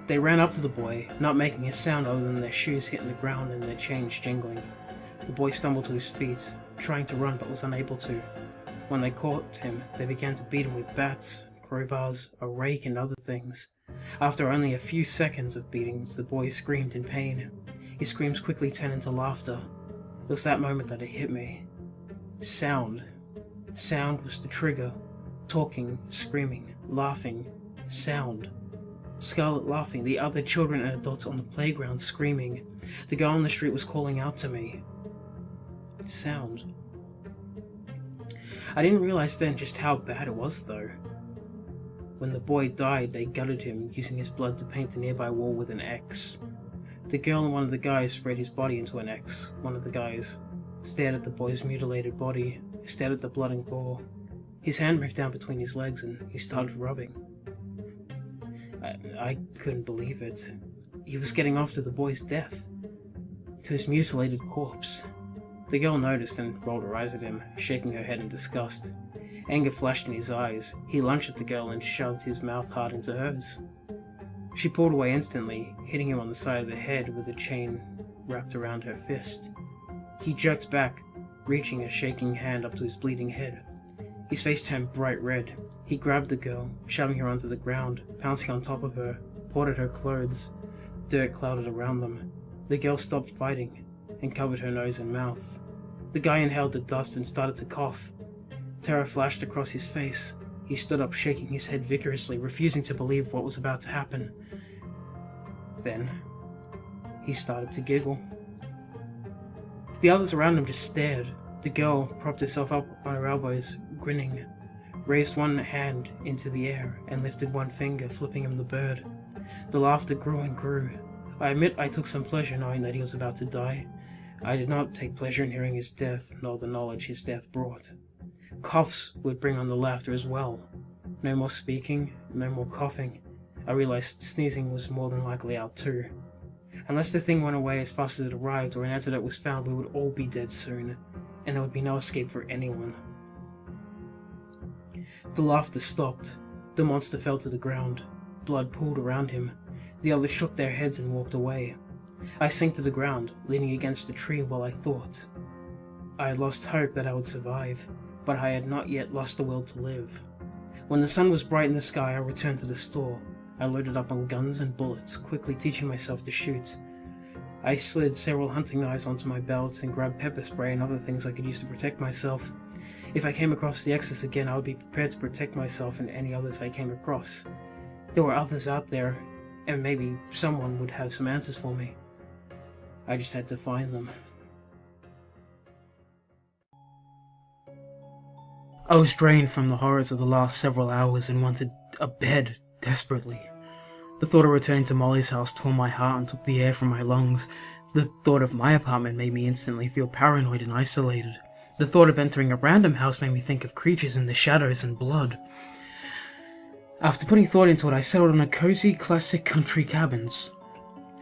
They ran up to the boy, not making a sound other than their shoes hitting the ground and their chains jingling. The boy stumbled to his feet, trying to run but was unable to. When they caught him, they began to beat him with bats, crowbars, a rake, and other things. After only a few seconds of beatings, the boy screamed in pain. His screams quickly turned into laughter. It was that moment that it hit me. Sound. Sound was the trigger. Talking, screaming, laughing. Sound. Scarlet laughing, the other children and adults on the playground screaming. The girl on the street was calling out to me. Sound. I didn't realize then just how bad it was, though. When the boy died, they gutted him, using his blood to paint the nearby wall with an X. The girl and one of the guys spread his body into an X. One of the guys stared at the boy's mutilated body, stared at the blood and gore. His hand moved down between his legs and he started rubbing. I couldn't believe it. He was getting off to the boy's death, to his mutilated corpse. The girl noticed and rolled her eyes at him, shaking her head in disgust. Anger flashed in his eyes. He lunged at the girl and shoved his mouth hard into hers. She pulled away instantly, hitting him on the side of the head with a chain wrapped around her fist. He jerked back, reaching a shaking hand up to his bleeding head. His face turned bright red. He grabbed the girl, shoving her onto the ground, pouncing on top of her, pawed at her clothes. Dirt clouded around them. The girl stopped fighting and covered her nose and mouth. The guy inhaled the dust and started to cough. Terror flashed across his face. He stood up, shaking his head vigorously, refusing to believe what was about to happen. Then, he started to giggle. The others around him just stared. The girl propped herself up on her elbows, grinning, raised one hand into the air, and lifted one finger, flipping him the bird. The laughter grew and grew. I admit I took some pleasure knowing that he was about to die. I did not take pleasure in hearing his death, nor the knowledge his death brought. Coughs would bring on the laughter as well. No more speaking, no more coughing. I realized sneezing was more than likely out too. Unless the thing went away as fast as it arrived or an antidote was found, we would all be dead soon, and there would be no escape for anyone. The laughter stopped. The monster fell to the ground. Blood pooled around him. The others shook their heads and walked away. I sank to the ground, leaning against a tree while I thought. I had lost hope that I would survive, but I had not yet lost the will to live. When the sun was bright in the sky, I returned to the store. I loaded up on guns and bullets, quickly teaching myself to shoot. I slid several hunting knives onto my belt and grabbed pepper spray and other things I could use to protect myself. If I came across the Exodus again, I would be prepared to protect myself and any others I came across. There were others out there, and maybe someone would have some answers for me. I just had to find them. I was drained from the horrors of the last several hours and wanted a bed desperately. The thought of returning to Molly's house tore my heart and took the air from my lungs. The thought of my apartment made me instantly feel paranoid and isolated. The thought of entering a random house made me think of creatures in the shadows and blood. After putting thought into it, I settled on a cozy, classic country cabins.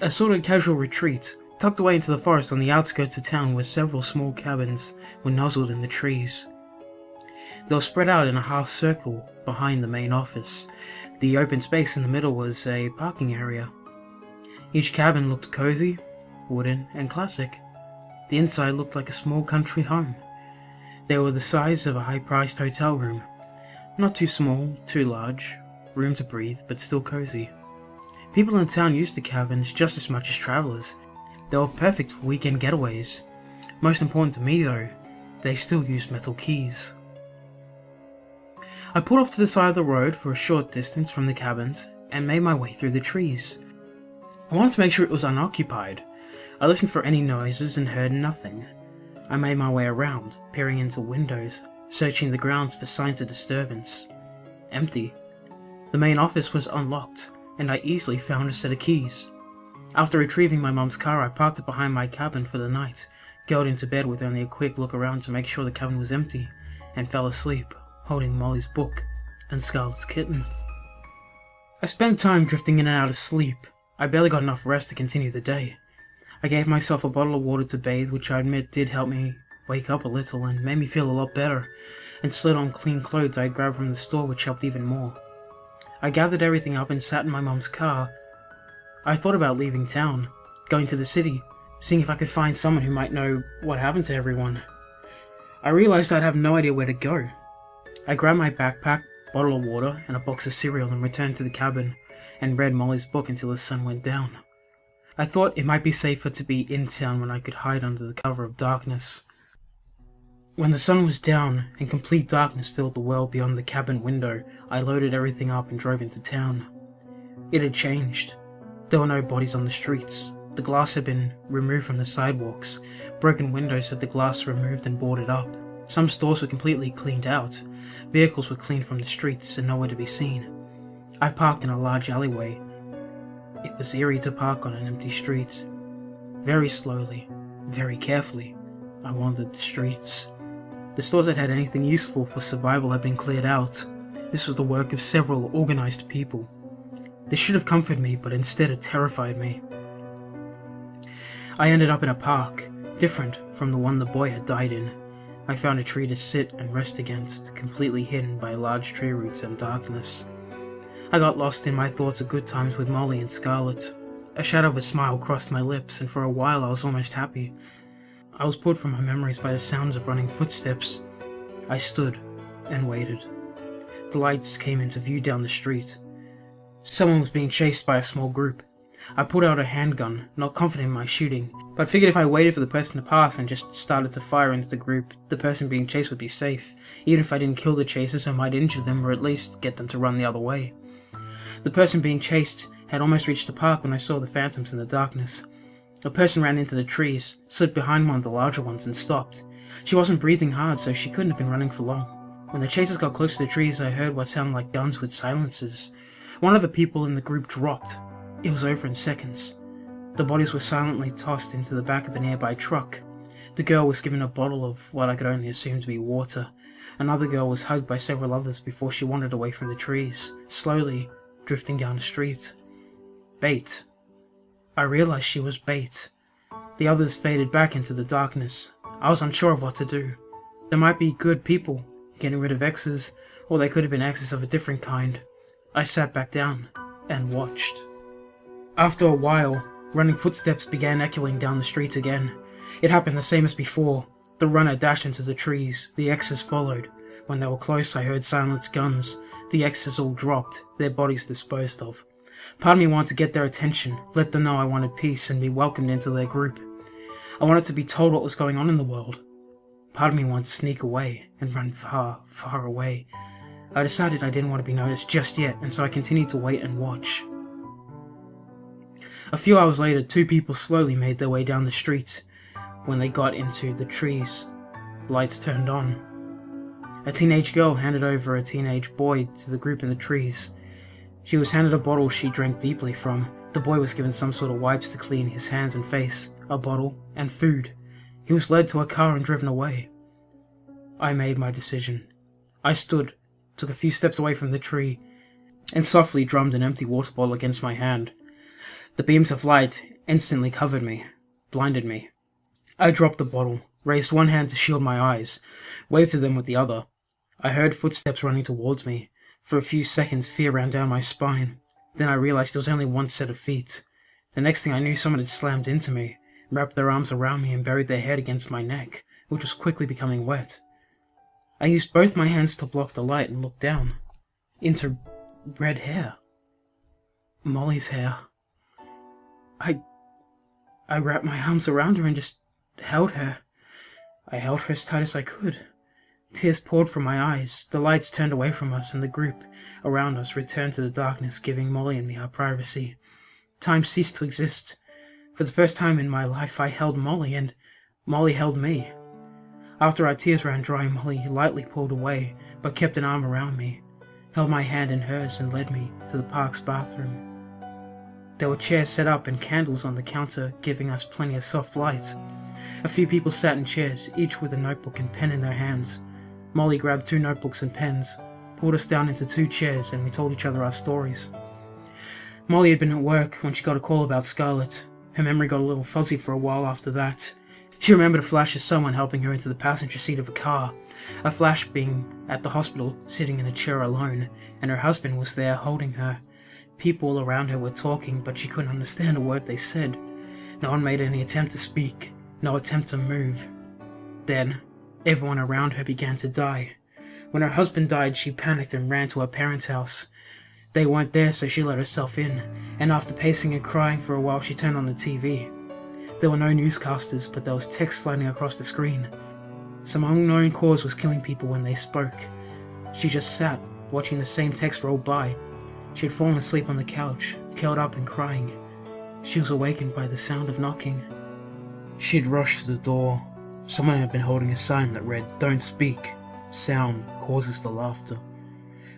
A sort of casual retreat, tucked away into the forest on the outskirts of town where several small cabins were nuzzled in the trees. They were spread out in a half circle behind the main office. The open space in the middle was a parking area. Each cabin looked cozy, wooden, and classic. The inside looked like a small country home. They were the size of a high-priced hotel room. Not too small, too large, room to breathe, but still cozy. People in town used the cabins just as much as travelers. They were perfect for weekend getaways. Most important to me though, they still used metal keys. I pulled off to the side of the road for a short distance from the cabins and made my way through the trees. I wanted to make sure it was unoccupied. I listened for any noises and heard nothing. I made my way around, peering into windows, searching the grounds for signs of disturbance. Empty. The main office was unlocked, and I easily found a set of keys. After retrieving my mum's car, I parked it behind my cabin for the night, got into bed with only a quick look around to make sure the cabin was empty, and fell asleep, holding Molly's book and Scarlet's kitten. I spent time drifting in and out of sleep. I barely got enough rest to continue the day. I gave myself a bottle of water to bathe, which I admit did help me wake up a little and made me feel a lot better, and slid on clean clothes I had grabbed from the store, which helped even more. I gathered everything up and sat in my mum's car. I thought about leaving town, going to the city, seeing if I could find someone who might know what happened to everyone. I realized I'd have no idea where to go. I grabbed my backpack, bottle of water, and a box of cereal and returned to the cabin and read Molly's book until the sun went down. I thought it might be safer to be in town when I could hide under the cover of darkness. When the sun was down and complete darkness filled the world beyond the cabin window, I loaded everything up and drove into town. It had changed. There were no bodies on the streets. The glass had been removed from the sidewalks. Broken windows had the glass removed and boarded up. Some stores were completely cleaned out. Vehicles were cleaned from the streets and nowhere to be seen. I parked in a large alleyway. It was eerie to park on an empty street. Very slowly, very carefully, I wandered the streets. The stores that had anything useful for survival had been cleared out. This was the work of several organized people. This should have comforted me, but instead it terrified me. I ended up in a park, different from the one the boy had died in. I found a tree to sit and rest against, completely hidden by large tree roots and darkness. I got lost in my thoughts of good times with Molly and Scarlet. A shadow of a smile crossed my lips, and for a while I was almost happy. I was pulled from my memories by the sounds of running footsteps. I stood and waited. The lights came into view down the street. Someone was being chased by a small group. I pulled out a handgun, not confident in my shooting, but figured if I waited for the person to pass and just started to fire into the group, the person being chased would be safe. Even if I didn't kill the chasers, I might injure them or at least get them to run the other way. The person being chased had almost reached the park when I saw the phantoms in the darkness. A person ran into the trees, slid behind one of the larger ones and stopped. She wasn't breathing hard, so she couldn't have been running for long. When the chasers got close to the trees, I heard what sounded like guns with silencers. One of the people in the group dropped. It was over in seconds. The bodies were silently tossed into the back of a nearby truck. The girl was given a bottle of what I could only assume to be water. Another girl was hugged by several others before she wandered away from the trees, slowly drifting down the street. Bait. I realized she was bait. The others faded back into the darkness. I was unsure of what to do. There might be good people getting rid of exes, or they could have been exes of a different kind. I sat back down and watched. After a while, running footsteps began echoing down the streets again. It happened the same as before. The runner dashed into the trees. The exes followed. When they were close, I heard silenced guns. The exes all dropped, their bodies disposed of. Part of me wanted to get their attention, let them know I wanted peace and be welcomed into their group. I wanted to be told what was going on in the world. Part of me wanted to sneak away and run far, far away. I decided I didn't want to be noticed just yet, and so I continued to wait and watch. A few hours later, 2 people slowly made their way down the street. When they got into the trees, lights turned on. A teenage girl handed over a teenage boy to the group in the trees. She was handed a bottle she drank deeply from. The boy was given some sort of wipes to clean his hands and face, a bottle, and food. He was led to a car and driven away. I made my decision. I stood, took a few steps away from the tree, and softly drummed an empty water bottle against my hand. The beams of light instantly covered me, blinded me. I dropped the bottle, raised one hand to shield my eyes, waved to them with the other. I heard footsteps running towards me. For a few seconds, fear ran down my spine. Then I realized there was only one set of feet. The next thing I knew, someone had slammed into me, wrapped their arms around me and buried their head against my neck, which was quickly becoming wet. I used both my hands to block the light and looked down. Into red hair. Molly's hair. I wrapped my arms around her and just held her. I held her as tight as I could. Tears poured from my eyes. The lights turned away from us, and the group around us returned to the darkness, giving Molly and me our privacy. Time ceased to exist. For the first time in my life, I held Molly, and Molly held me. After our tears ran dry, Molly lightly pulled away, but kept an arm around me, held my hand in hers, and led me to the park's bathroom. There were chairs set up and candles on the counter, giving us plenty of soft light. A few people sat in chairs, each with a notebook and pen in their hands. Molly grabbed 2 notebooks and pens, pulled us down into 2 chairs, and we told each other our stories. Molly had been at work when she got a call about Scarlett. Her memory got a little fuzzy for a while after that. She remembered a flash of someone helping her into the passenger seat of a car, a flash being at the hospital, sitting in a chair alone, and her husband was there holding her. People around her were talking, but she couldn't understand a word they said. No one made any attempt to speak, no attempt to move. Then, everyone around her began to die. When her husband died, she panicked and ran to her parents' house. They weren't there, so she let herself in, and after pacing and crying for a while, she turned on the TV. There were no newscasters, but there was text sliding across the screen. Some unknown cause was killing people when they spoke. She just sat, watching the same text roll by. She had fallen asleep on the couch, curled up and crying. She was awakened by the sound of knocking. She had rushed to the door. Someone had been holding a sign that read, "Don't speak. Sound causes the laughter."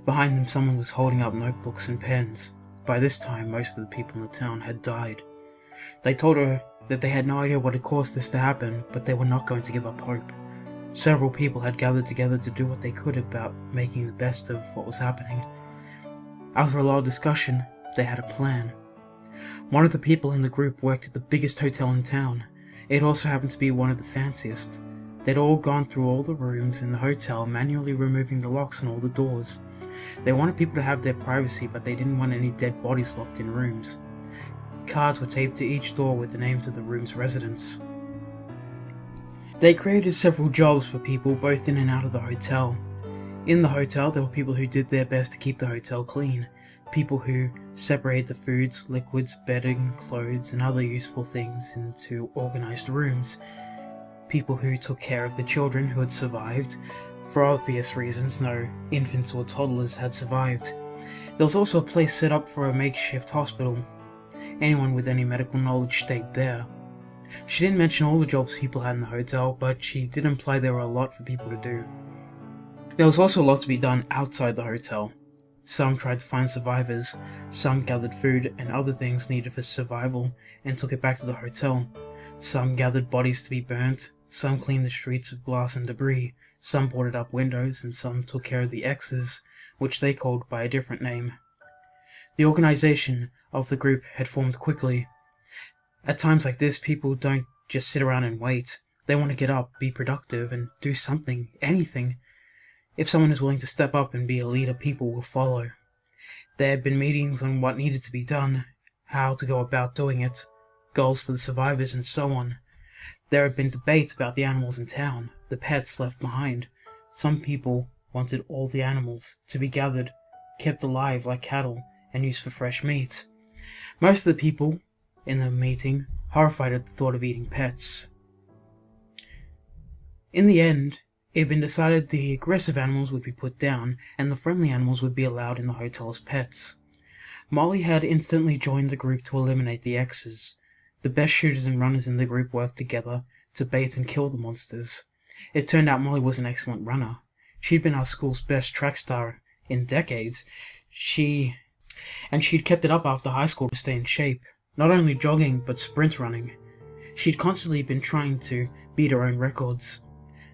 Behind them, someone was holding up notebooks and pens. By this time, most of the people in the town had died. They told her that they had no idea what had caused this to happen, but they were not going to give up hope. Several people had gathered together to do what they could about making the best of what was happening. After a lot of discussion, they had a plan. One of the people in the group worked at the biggest hotel in town. It also happened to be one of the fanciest. They'd all gone through all the rooms in the hotel, manually removing the locks on all the doors. They wanted people to have their privacy, but they didn't want any dead bodies locked in rooms. Cards were taped to each door with the names of the room's residents. They created several jobs for people both in and out of the hotel. In the hotel, there were people who did their best to keep the hotel clean, people who separated the foods, liquids, bedding, clothes, and other useful things into organized rooms, people who took care of the children who had survived. For obvious reasons, no infants or toddlers had survived. There was also a place set up for a makeshift hospital. Anyone with any medical knowledge stayed there. She didn't mention all the jobs people had in the hotel, but she did imply there were a lot for people to do. There was also a lot to be done outside the hotel. Some tried to find survivors, some gathered food and other things needed for survival and took it back to the hotel. Some gathered bodies to be burnt, some cleaned the streets of glass and debris, some boarded up windows, and some took care of the X's, which they called by a different name. The organization of the group had formed quickly. At times like this, people don't just sit around and wait. They want to get up, be productive, and do something, anything. If someone is willing to step up and be a leader, people will follow. There had been meetings on what needed to be done, how to go about doing it, goals for the survivors, and so on. There had been debates about the animals in town, the pets left behind. Some people wanted all the animals to be gathered, kept alive like cattle, and used for fresh meat. Most of the people in the meeting horrified at the thought of eating pets. In the end, it had been decided the aggressive animals would be put down, and the friendly animals would be allowed in the hotel as pets. Molly had instantly joined the group to eliminate the X's. The best shooters and runners in the group worked together to bait and kill the monsters. It turned out Molly was an excellent runner. She'd been our school's best track star in decades. She'd kept it up after high school to stay in shape, not only jogging but sprint running. She'd constantly been trying to beat her own records.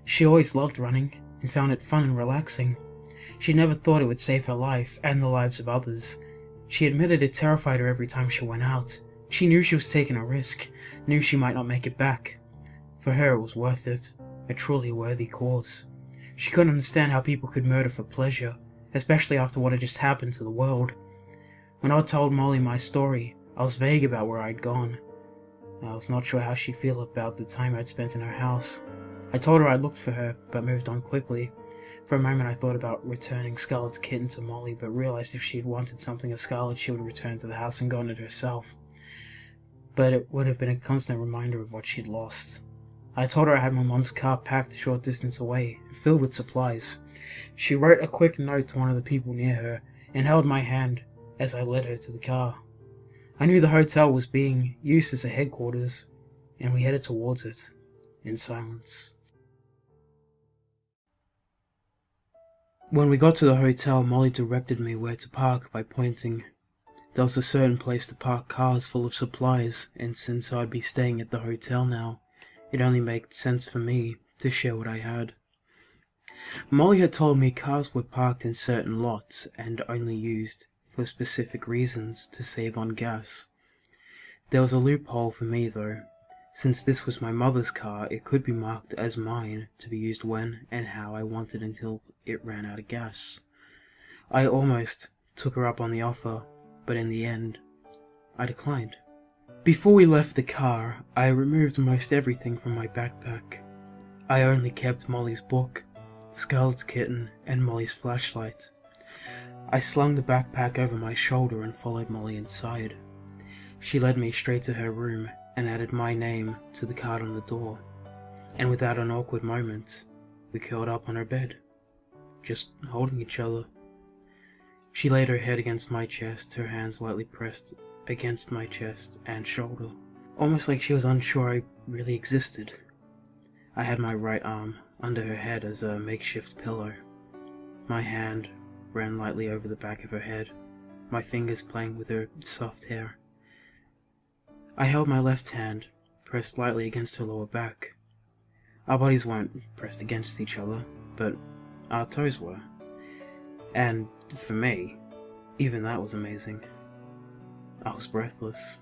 She always loved running and found it fun and relaxing. She never thought it would save her life and the lives of others. She admitted it terrified her every time she went out. She knew she was taking a risk, knew she might not make it back. For her it was worth it, a truly worthy cause. She couldn't understand how people could murder for pleasure, especially after what had just happened to the world. When I told Molly my story, I was vague about where I'd gone. I was not sure how she'd feel about the time I'd spent in her house. I told her I'd looked for her, but moved on quickly. For a moment I thought about returning Scarlet's kitten to Molly, but realized if she'd wanted something of Scarlet, she would return to the house and gotten it herself. But it would have been a constant reminder of what she'd lost. I told her I had my mom's car packed a short distance away, filled with supplies. She wrote a quick note to one of the people near her, and held my hand as I led her to the car. I knew the hotel was being used as a headquarters, and we headed towards it, in silence. When we got to the hotel, Molly directed me where to park by pointing. There was a certain place to park cars full of supplies, and since I'd be staying at the hotel now, it only made sense for me to share what I had. Molly had told me cars were parked in certain lots and only used for specific reasons to save on gas. There was a loophole for me though. Since this was my mother's car, it could be marked as mine to be used when and how I wanted until it ran out of gas. I almost took her up on the offer, but in the end, I declined. Before we left the car, I removed most everything from my backpack. I only kept Molly's book, Scarlet's kitten, and Molly's flashlight. I slung the backpack over my shoulder and followed Molly inside. She led me straight to her room and added my name to the card on the door, and without an awkward moment, we curled up on her bed, just holding each other. She laid her head against my chest, her hands lightly pressed against my chest and shoulder, almost like she was unsure I really existed. I had my right arm under her head as a makeshift pillow. My hand ran lightly over the back of her head, my fingers playing with her soft hair. I held my left hand, pressed lightly against her lower back. Our bodies weren't pressed against each other, but our toes were. And for me, even that was amazing. I was breathless.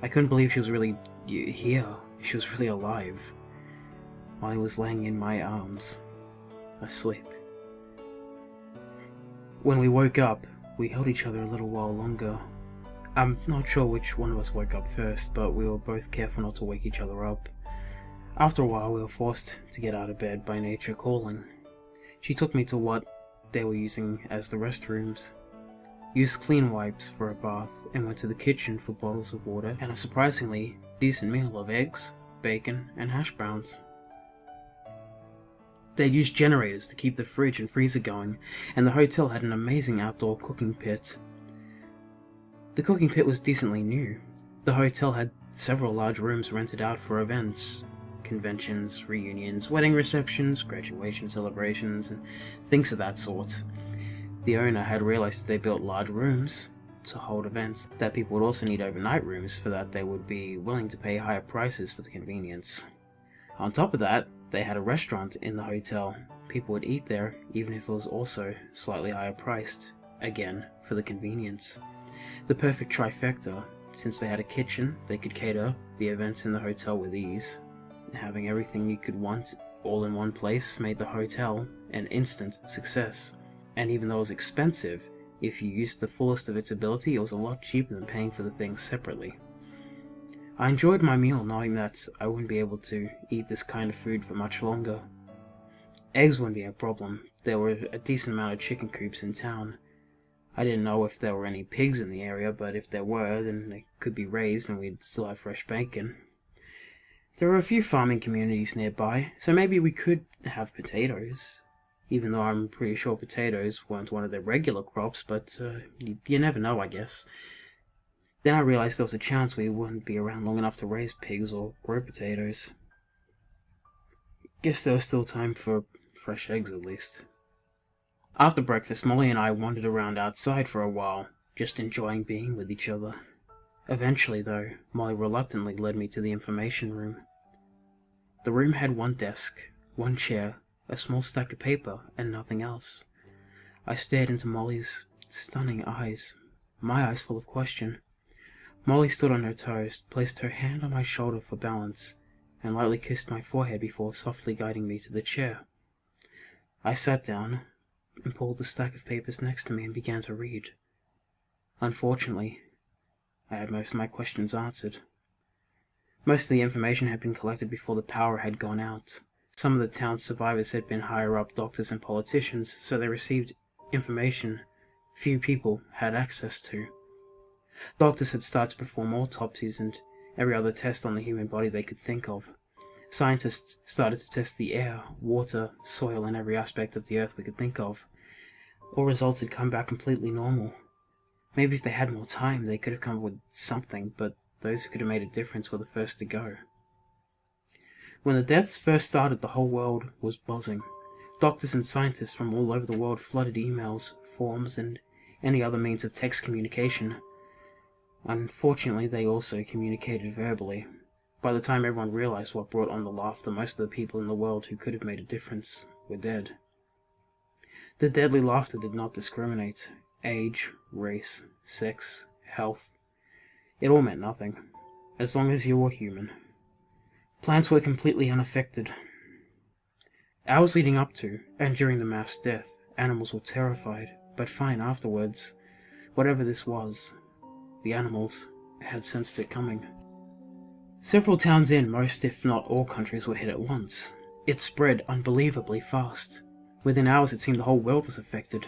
I couldn't believe she was really here. She was really alive. Molly was laying in my arms, asleep. When we woke up, we held each other a little while longer. I'm not sure which one of us woke up first, but we were both careful not to wake each other up. After a while, we were forced to get out of bed by nature calling. She took me to what they were using as the restrooms, used clean wipes for a bath, and went to the kitchen for bottles of water and a surprisingly decent meal of eggs, bacon, and hash browns. They'd used generators to keep the fridge and freezer going, and the hotel had an amazing outdoor cooking pit. The cooking pit was decently new. The hotel had several large rooms rented out for events, conventions, reunions, wedding receptions, graduation celebrations, and things of that sort. The owner had realized that they built large rooms to hold events, that people would also need overnight rooms, for that they would be willing to pay higher prices for the convenience. On top of that, they had a restaurant in the hotel. People would eat there, even if it was also slightly higher priced, again, for the convenience. The perfect trifecta. Since they had a kitchen, they could cater the events in the hotel with ease. Having everything you could want all in one place made the hotel an instant success. And even though it was expensive, if you used the fullest of its ability, it was a lot cheaper than paying for the things separately. I enjoyed my meal knowing that I wouldn't be able to eat this kind of food for much longer. Eggs wouldn't be a problem. There were a decent amount of chicken coops in town. I didn't know if there were any pigs in the area, but if there were, then they could be raised and we'd still have fresh bacon. There were a few farming communities nearby, so maybe we could have potatoes. even though I'm pretty sure potatoes weren't one of their regular crops, but you never know, I guess. Then I realized there was a chance we wouldn't be around long enough to raise pigs or grow potatoes. Guess there was still time for fresh eggs at least. After breakfast, Molly and I wandered around outside for a while, just enjoying being with each other. Eventually, though, Molly reluctantly led me to the information room. The room had one desk, one chair, a small stack of paper, and nothing else. I stared into Molly's stunning eyes, my eyes full of question. Molly stood on her toes, placed her hand on my shoulder for balance, and lightly kissed my forehead before softly guiding me to the chair. I sat down and pulled the stack of papers next to me and began to read. Unfortunately, I had most of my questions answered. Most of the information had been collected before the power had gone out. Some of the town's survivors had been higher-up doctors and politicians, so they received information few people had access to. Doctors had started to perform autopsies and every other test on the human body they could think of. Scientists started to test the air, water, soil, and every aspect of the earth we could think of. All results had come back completely normal. Maybe if they had more time, they could have come up with something, but those who could have made a difference were the first to go. When the deaths first started, the whole world was buzzing. Doctors and scientists from all over the world flooded emails, forums, and any other means of text communication. Unfortunately, they also communicated verbally. By the time everyone realized what brought on the laughter, most of the people in the world who could have made a difference were dead. The deadly laughter did not discriminate. Age, race, sex, health. It all meant nothing, as long as you were human. Plants were completely unaffected. Hours leading up to, and during the mass death, animals were terrified, but fine afterwards. Whatever this was, the animals had sensed it coming. Several towns in, most if not all countries were hit at once. It spread unbelievably fast. Within hours it seemed the whole world was affected.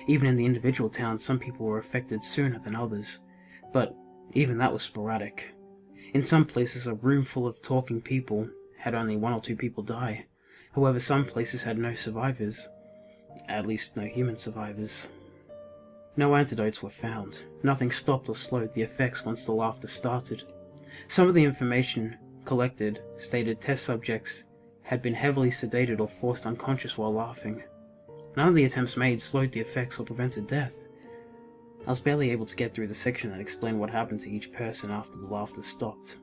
Even in the individual towns, some people were affected sooner than others, but even that was sporadic. In some places, a room full of talking people had only 1 or 2 people die. However, some places had no survivors. At least no human survivors. No antidotes were found. Nothing stopped or slowed the effects once the laughter started. Some of the information collected stated test subjects had been heavily sedated or forced unconscious while laughing. None of the attempts made slowed the effects or prevented death. I was barely able to get through the section that explained what happened to each person after the laughter stopped.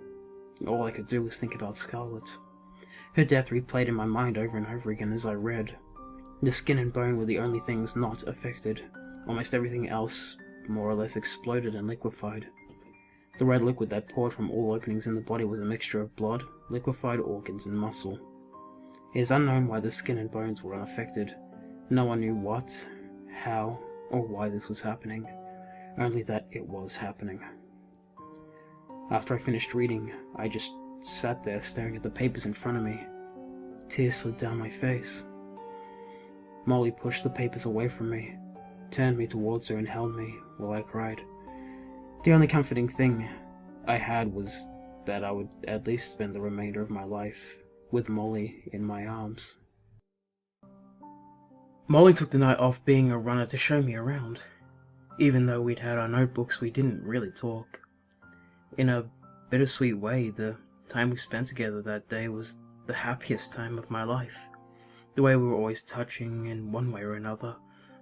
All I could do was think about Scarlet. Her death replayed in my mind over and over again as I read. The skin and bone were the only things not affected. Almost everything else more or less exploded and liquefied. The red liquid that poured from all openings in the body was a mixture of blood, liquefied organs, and muscle. It is unknown why the skin and bones were unaffected. No one knew what, how, or why this was happening, only that it was happening. After I finished reading, I just sat there staring at the papers in front of me. Tears slid down my face. Molly pushed the papers away from me, turned me towards her and held me while I cried. The only comforting thing I had was that I would at least spend the remainder of my life with Molly in my arms. Molly took the night off being a runner to show me around. Even though we'd had our notebooks, we didn't really talk. In a bittersweet way, the time we spent together that day was the happiest time of my life. The way we were always touching in one way or another,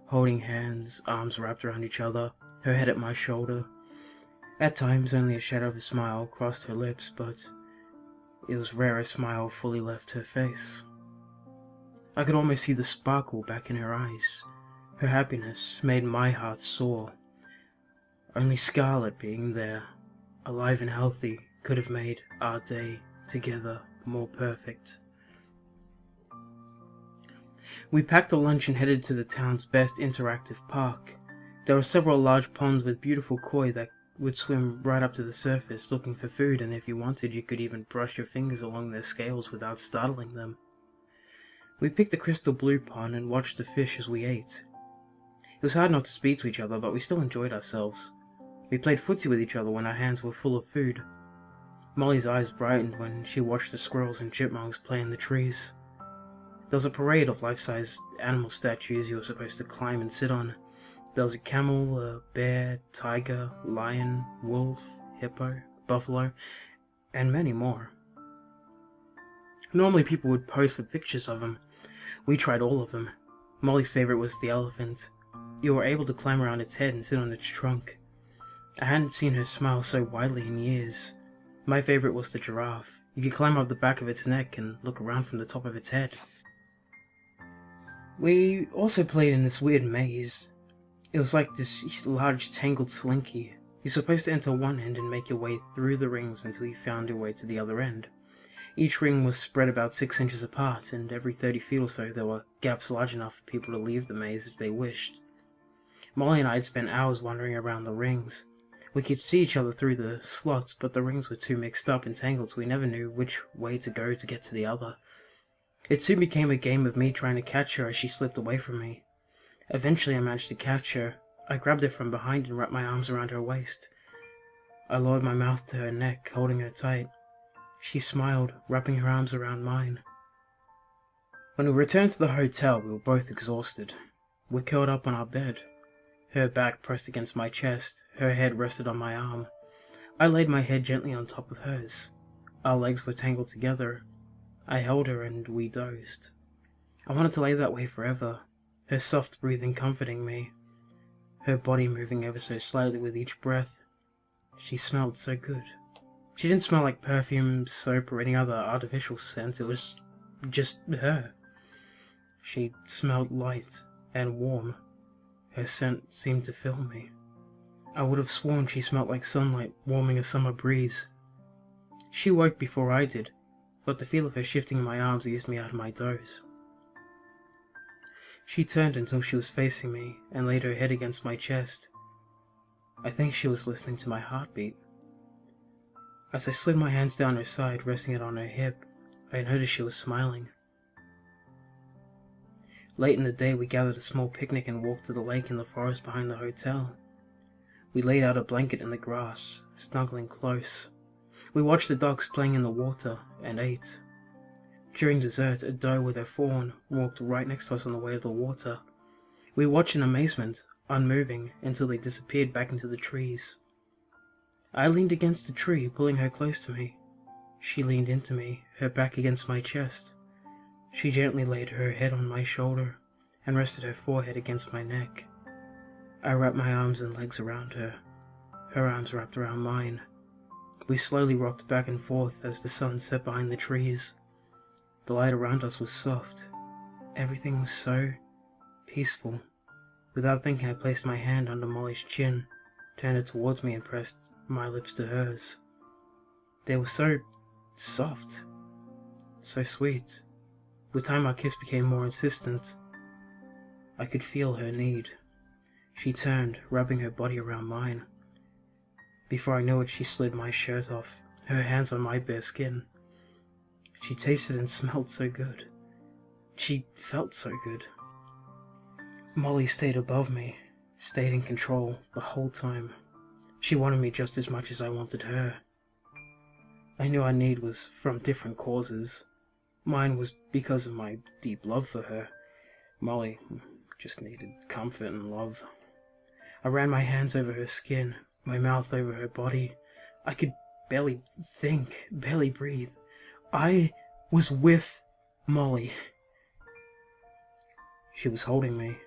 holding hands, arms wrapped around each other, her head at my shoulder. At times only a shadow of a smile crossed her lips, but it was rare a smile fully left her face. I could almost see the sparkle back in her eyes. Her happiness made my heart soar. Only Scarlet being there, alive and healthy, could have made our day together more perfect. We packed a lunch and headed to the town's best interactive park. There were several large ponds with beautiful koi that would swim right up to the surface looking for food, and if you wanted you could even brush your fingers along their scales without startling them. We picked the crystal blue pond and watched the fish as we ate. It was hard not to speak to each other, but we still enjoyed ourselves. We played footsie with each other when our hands were full of food. Molly's eyes brightened when she watched the squirrels and chipmunks play in the trees. There was a parade of life-size animal statues you were supposed to climb and sit on. There was a camel, a bear, tiger, lion, wolf, hippo, buffalo, and many more. Normally people would pose for pictures of them. We tried all of them. Molly's favorite was the elephant. You were able to climb around its head and sit on its trunk. I hadn't seen her smile so widely in years. My favorite was the giraffe. You could climb up the back of its neck and look around from the top of its head. We also played in this weird maze. It was like this large tangled slinky. You're supposed to enter one end and make your way through the rings until you found your way to the other end. Each ring was spread about 6 inches apart, and every 30 feet or so there were gaps large enough for people to leave the maze if they wished. Molly and I had spent hours wandering around the rings. We could see each other through the slots, but the rings were too mixed up and tangled, so we never knew which way to go to get to the other. It soon became a game of me trying to catch her as she slipped away from me. Eventually I managed to catch her. I grabbed her from behind and wrapped my arms around her waist. I lowered my mouth to her neck, holding her tight. She smiled, wrapping her arms around mine. When we returned to the hotel, we were both exhausted. We curled up on our bed. Her back pressed against my chest, her head rested on my arm. I laid my head gently on top of hers. Our legs were tangled together. I held her and we dozed. I wanted to lay that way forever, her soft breathing comforting me, her body moving ever so slightly with each breath. She smelled so good. She didn't smell like perfume, soap, or any other artificial scent. It was just her. She smelled light and warm. Her scent seemed to fill me. I would have sworn she smelled like sunlight warming a summer breeze. She woke before I did, but the feel of her shifting in my arms eased me out of my doze. She turned until she was facing me and laid her head against my chest. I think she was listening to my heartbeat. As I slid my hands down her side, resting it on her hip, I noticed she was smiling. Late in the day, we gathered a small picnic and walked to the lake in the forest behind the hotel. We laid out a blanket in the grass, snuggling close. We watched the ducks playing in the water and ate. During dessert, a doe with her fawn walked right next to us on the way to the water. We watched in amazement, unmoving, until they disappeared back into the trees. I leaned against the tree, pulling her close to me. She leaned into me, her back against my chest. She gently laid her head on my shoulder and rested her forehead against my neck. I wrapped my arms and legs around her. Her arms wrapped around mine. We slowly rocked back and forth as the sun set behind the trees. The light around us was soft. Everything was so peaceful. Without thinking, I placed my hand under Molly's chin, turned her towards me and pressed my lips to hers. They were so soft, so sweet. With time our kiss became more insistent. I could feel her need. She turned, wrapping her body around mine. Before I knew it, she slid my shirt off, her hands on my bare skin. She tasted and smelled so good. She felt so good. Molly stayed above me, stayed in control the whole time. She wanted me just as much as I wanted her. I knew our need was from different causes. Mine was because of my deep love for her. Molly just needed comfort and love. I ran my hands over her skin, my mouth over her body. I could barely think, barely breathe. I was with Molly. She was holding me.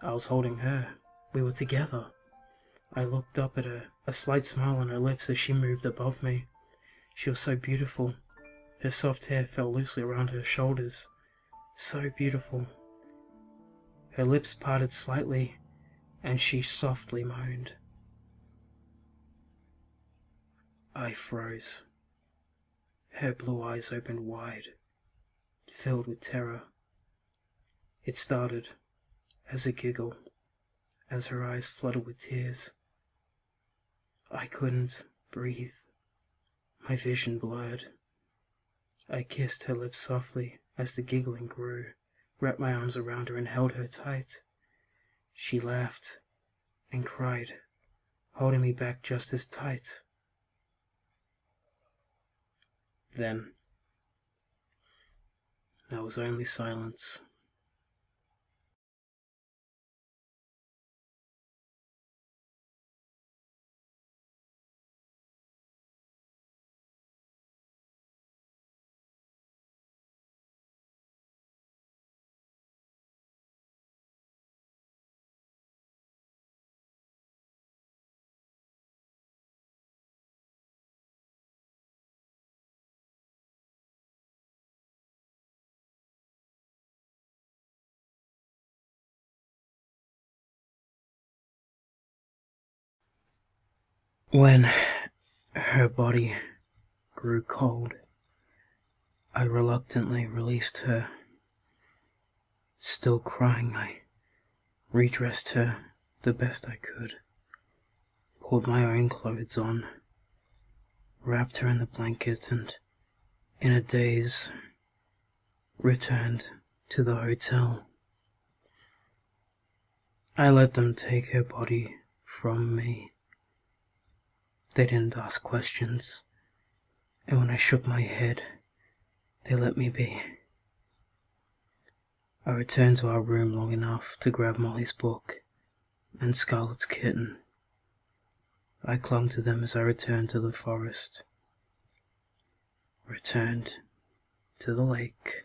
I was holding her. We were together. I looked up at her, a slight smile on her lips as she moved above me. She was so beautiful. Her soft hair fell loosely around her shoulders. So beautiful. Her lips parted slightly, and she softly moaned. I froze. Her blue eyes opened wide, filled with terror. It started as a giggle, as her eyes flooded with tears. I couldn't breathe. My vision blurred. I kissed her lips softly as the giggling grew, wrapped my arms around her and held her tight. She laughed and cried, holding me back just as tight. Then There was only silence. When her body grew cold, I reluctantly released her. Still crying, I redressed her the best I could, pulled my own clothes on, wrapped her in the blanket, and in a daze returned to the hotel. I let them take her body from me. They didn't ask questions, and when I shook my head, they let me be. I returned to our room long enough to grab Molly's book and Scarlet's kitten. I clung to them as I returned to the forest, returned to the lake.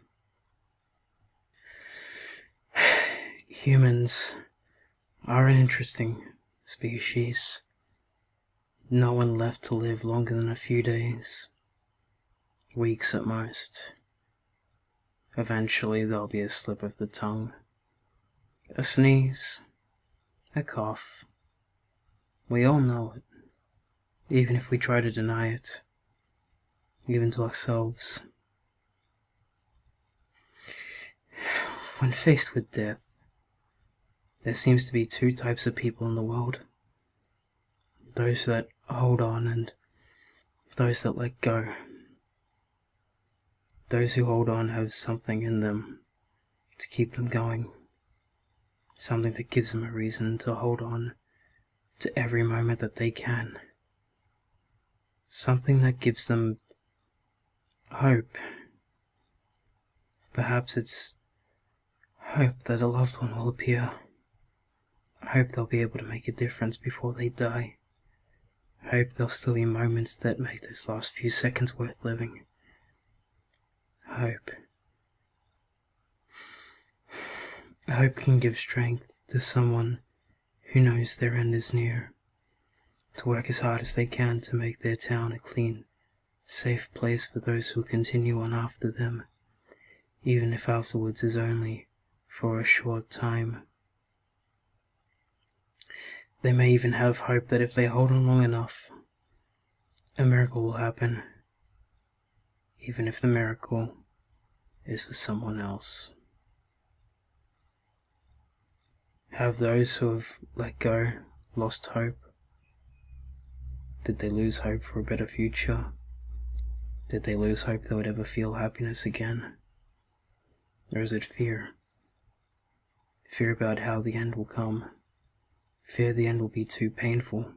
Humans are an interesting species. No one left to live longer than a few days, weeks at most. Eventually there'll be a slip of the tongue, a sneeze, a cough. We all know it, even if we try to deny it, even to ourselves. When faced with death, there seems to be two types of people in the world. Those that hold on and those that let go. Those who hold on have something in them to keep them going. Something that gives them a reason to hold on to every moment that they can. Something that gives them hope. Perhaps it's hope that a loved one will appear. Hope they'll be able to make a difference before they die. Hope there'll still be moments that make those last few seconds worth living. Hope. Hope can give strength to someone who knows their end is near, to work as hard as they can to make their town a clean, safe place for those who continue on after them, even if afterwards is only for a short time. They may even have hope that if they hold on long enough, a miracle will happen, even if the miracle is for someone else. Have those who have let go lost hope? Did they lose hope for a better future? Did they lose hope they would ever feel happiness again? Or is it fear? Fear about how the end will come. Fear the end will be too painful,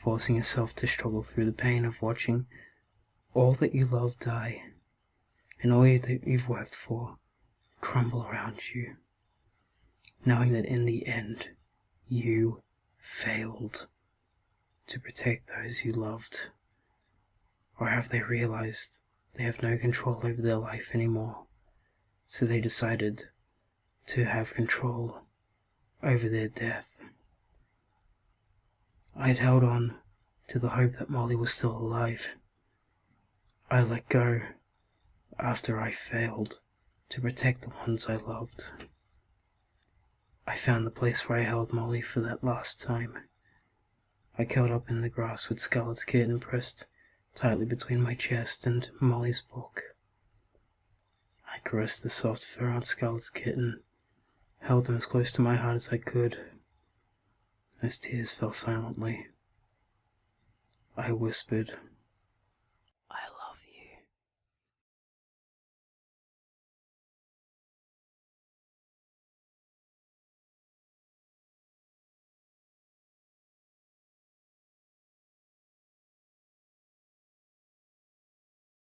forcing yourself to struggle through the pain of watching all that you love die, and all that you've worked for crumble around you, knowing that in the end you failed to protect those you loved. Or have they realized they have no control over their life anymore, so they decided to have control over their death? I'd held on to the hope that Molly was still alive. I let go after I failed to protect the ones I loved. I found the place where I held Molly for that last time. I curled up in the grass with Scarlet's kitten pressed tightly between my chest and Molly's book. I caressed the soft fur on Scarlet's kitten, held them as close to my heart as I could. As tears fell silently, I whispered,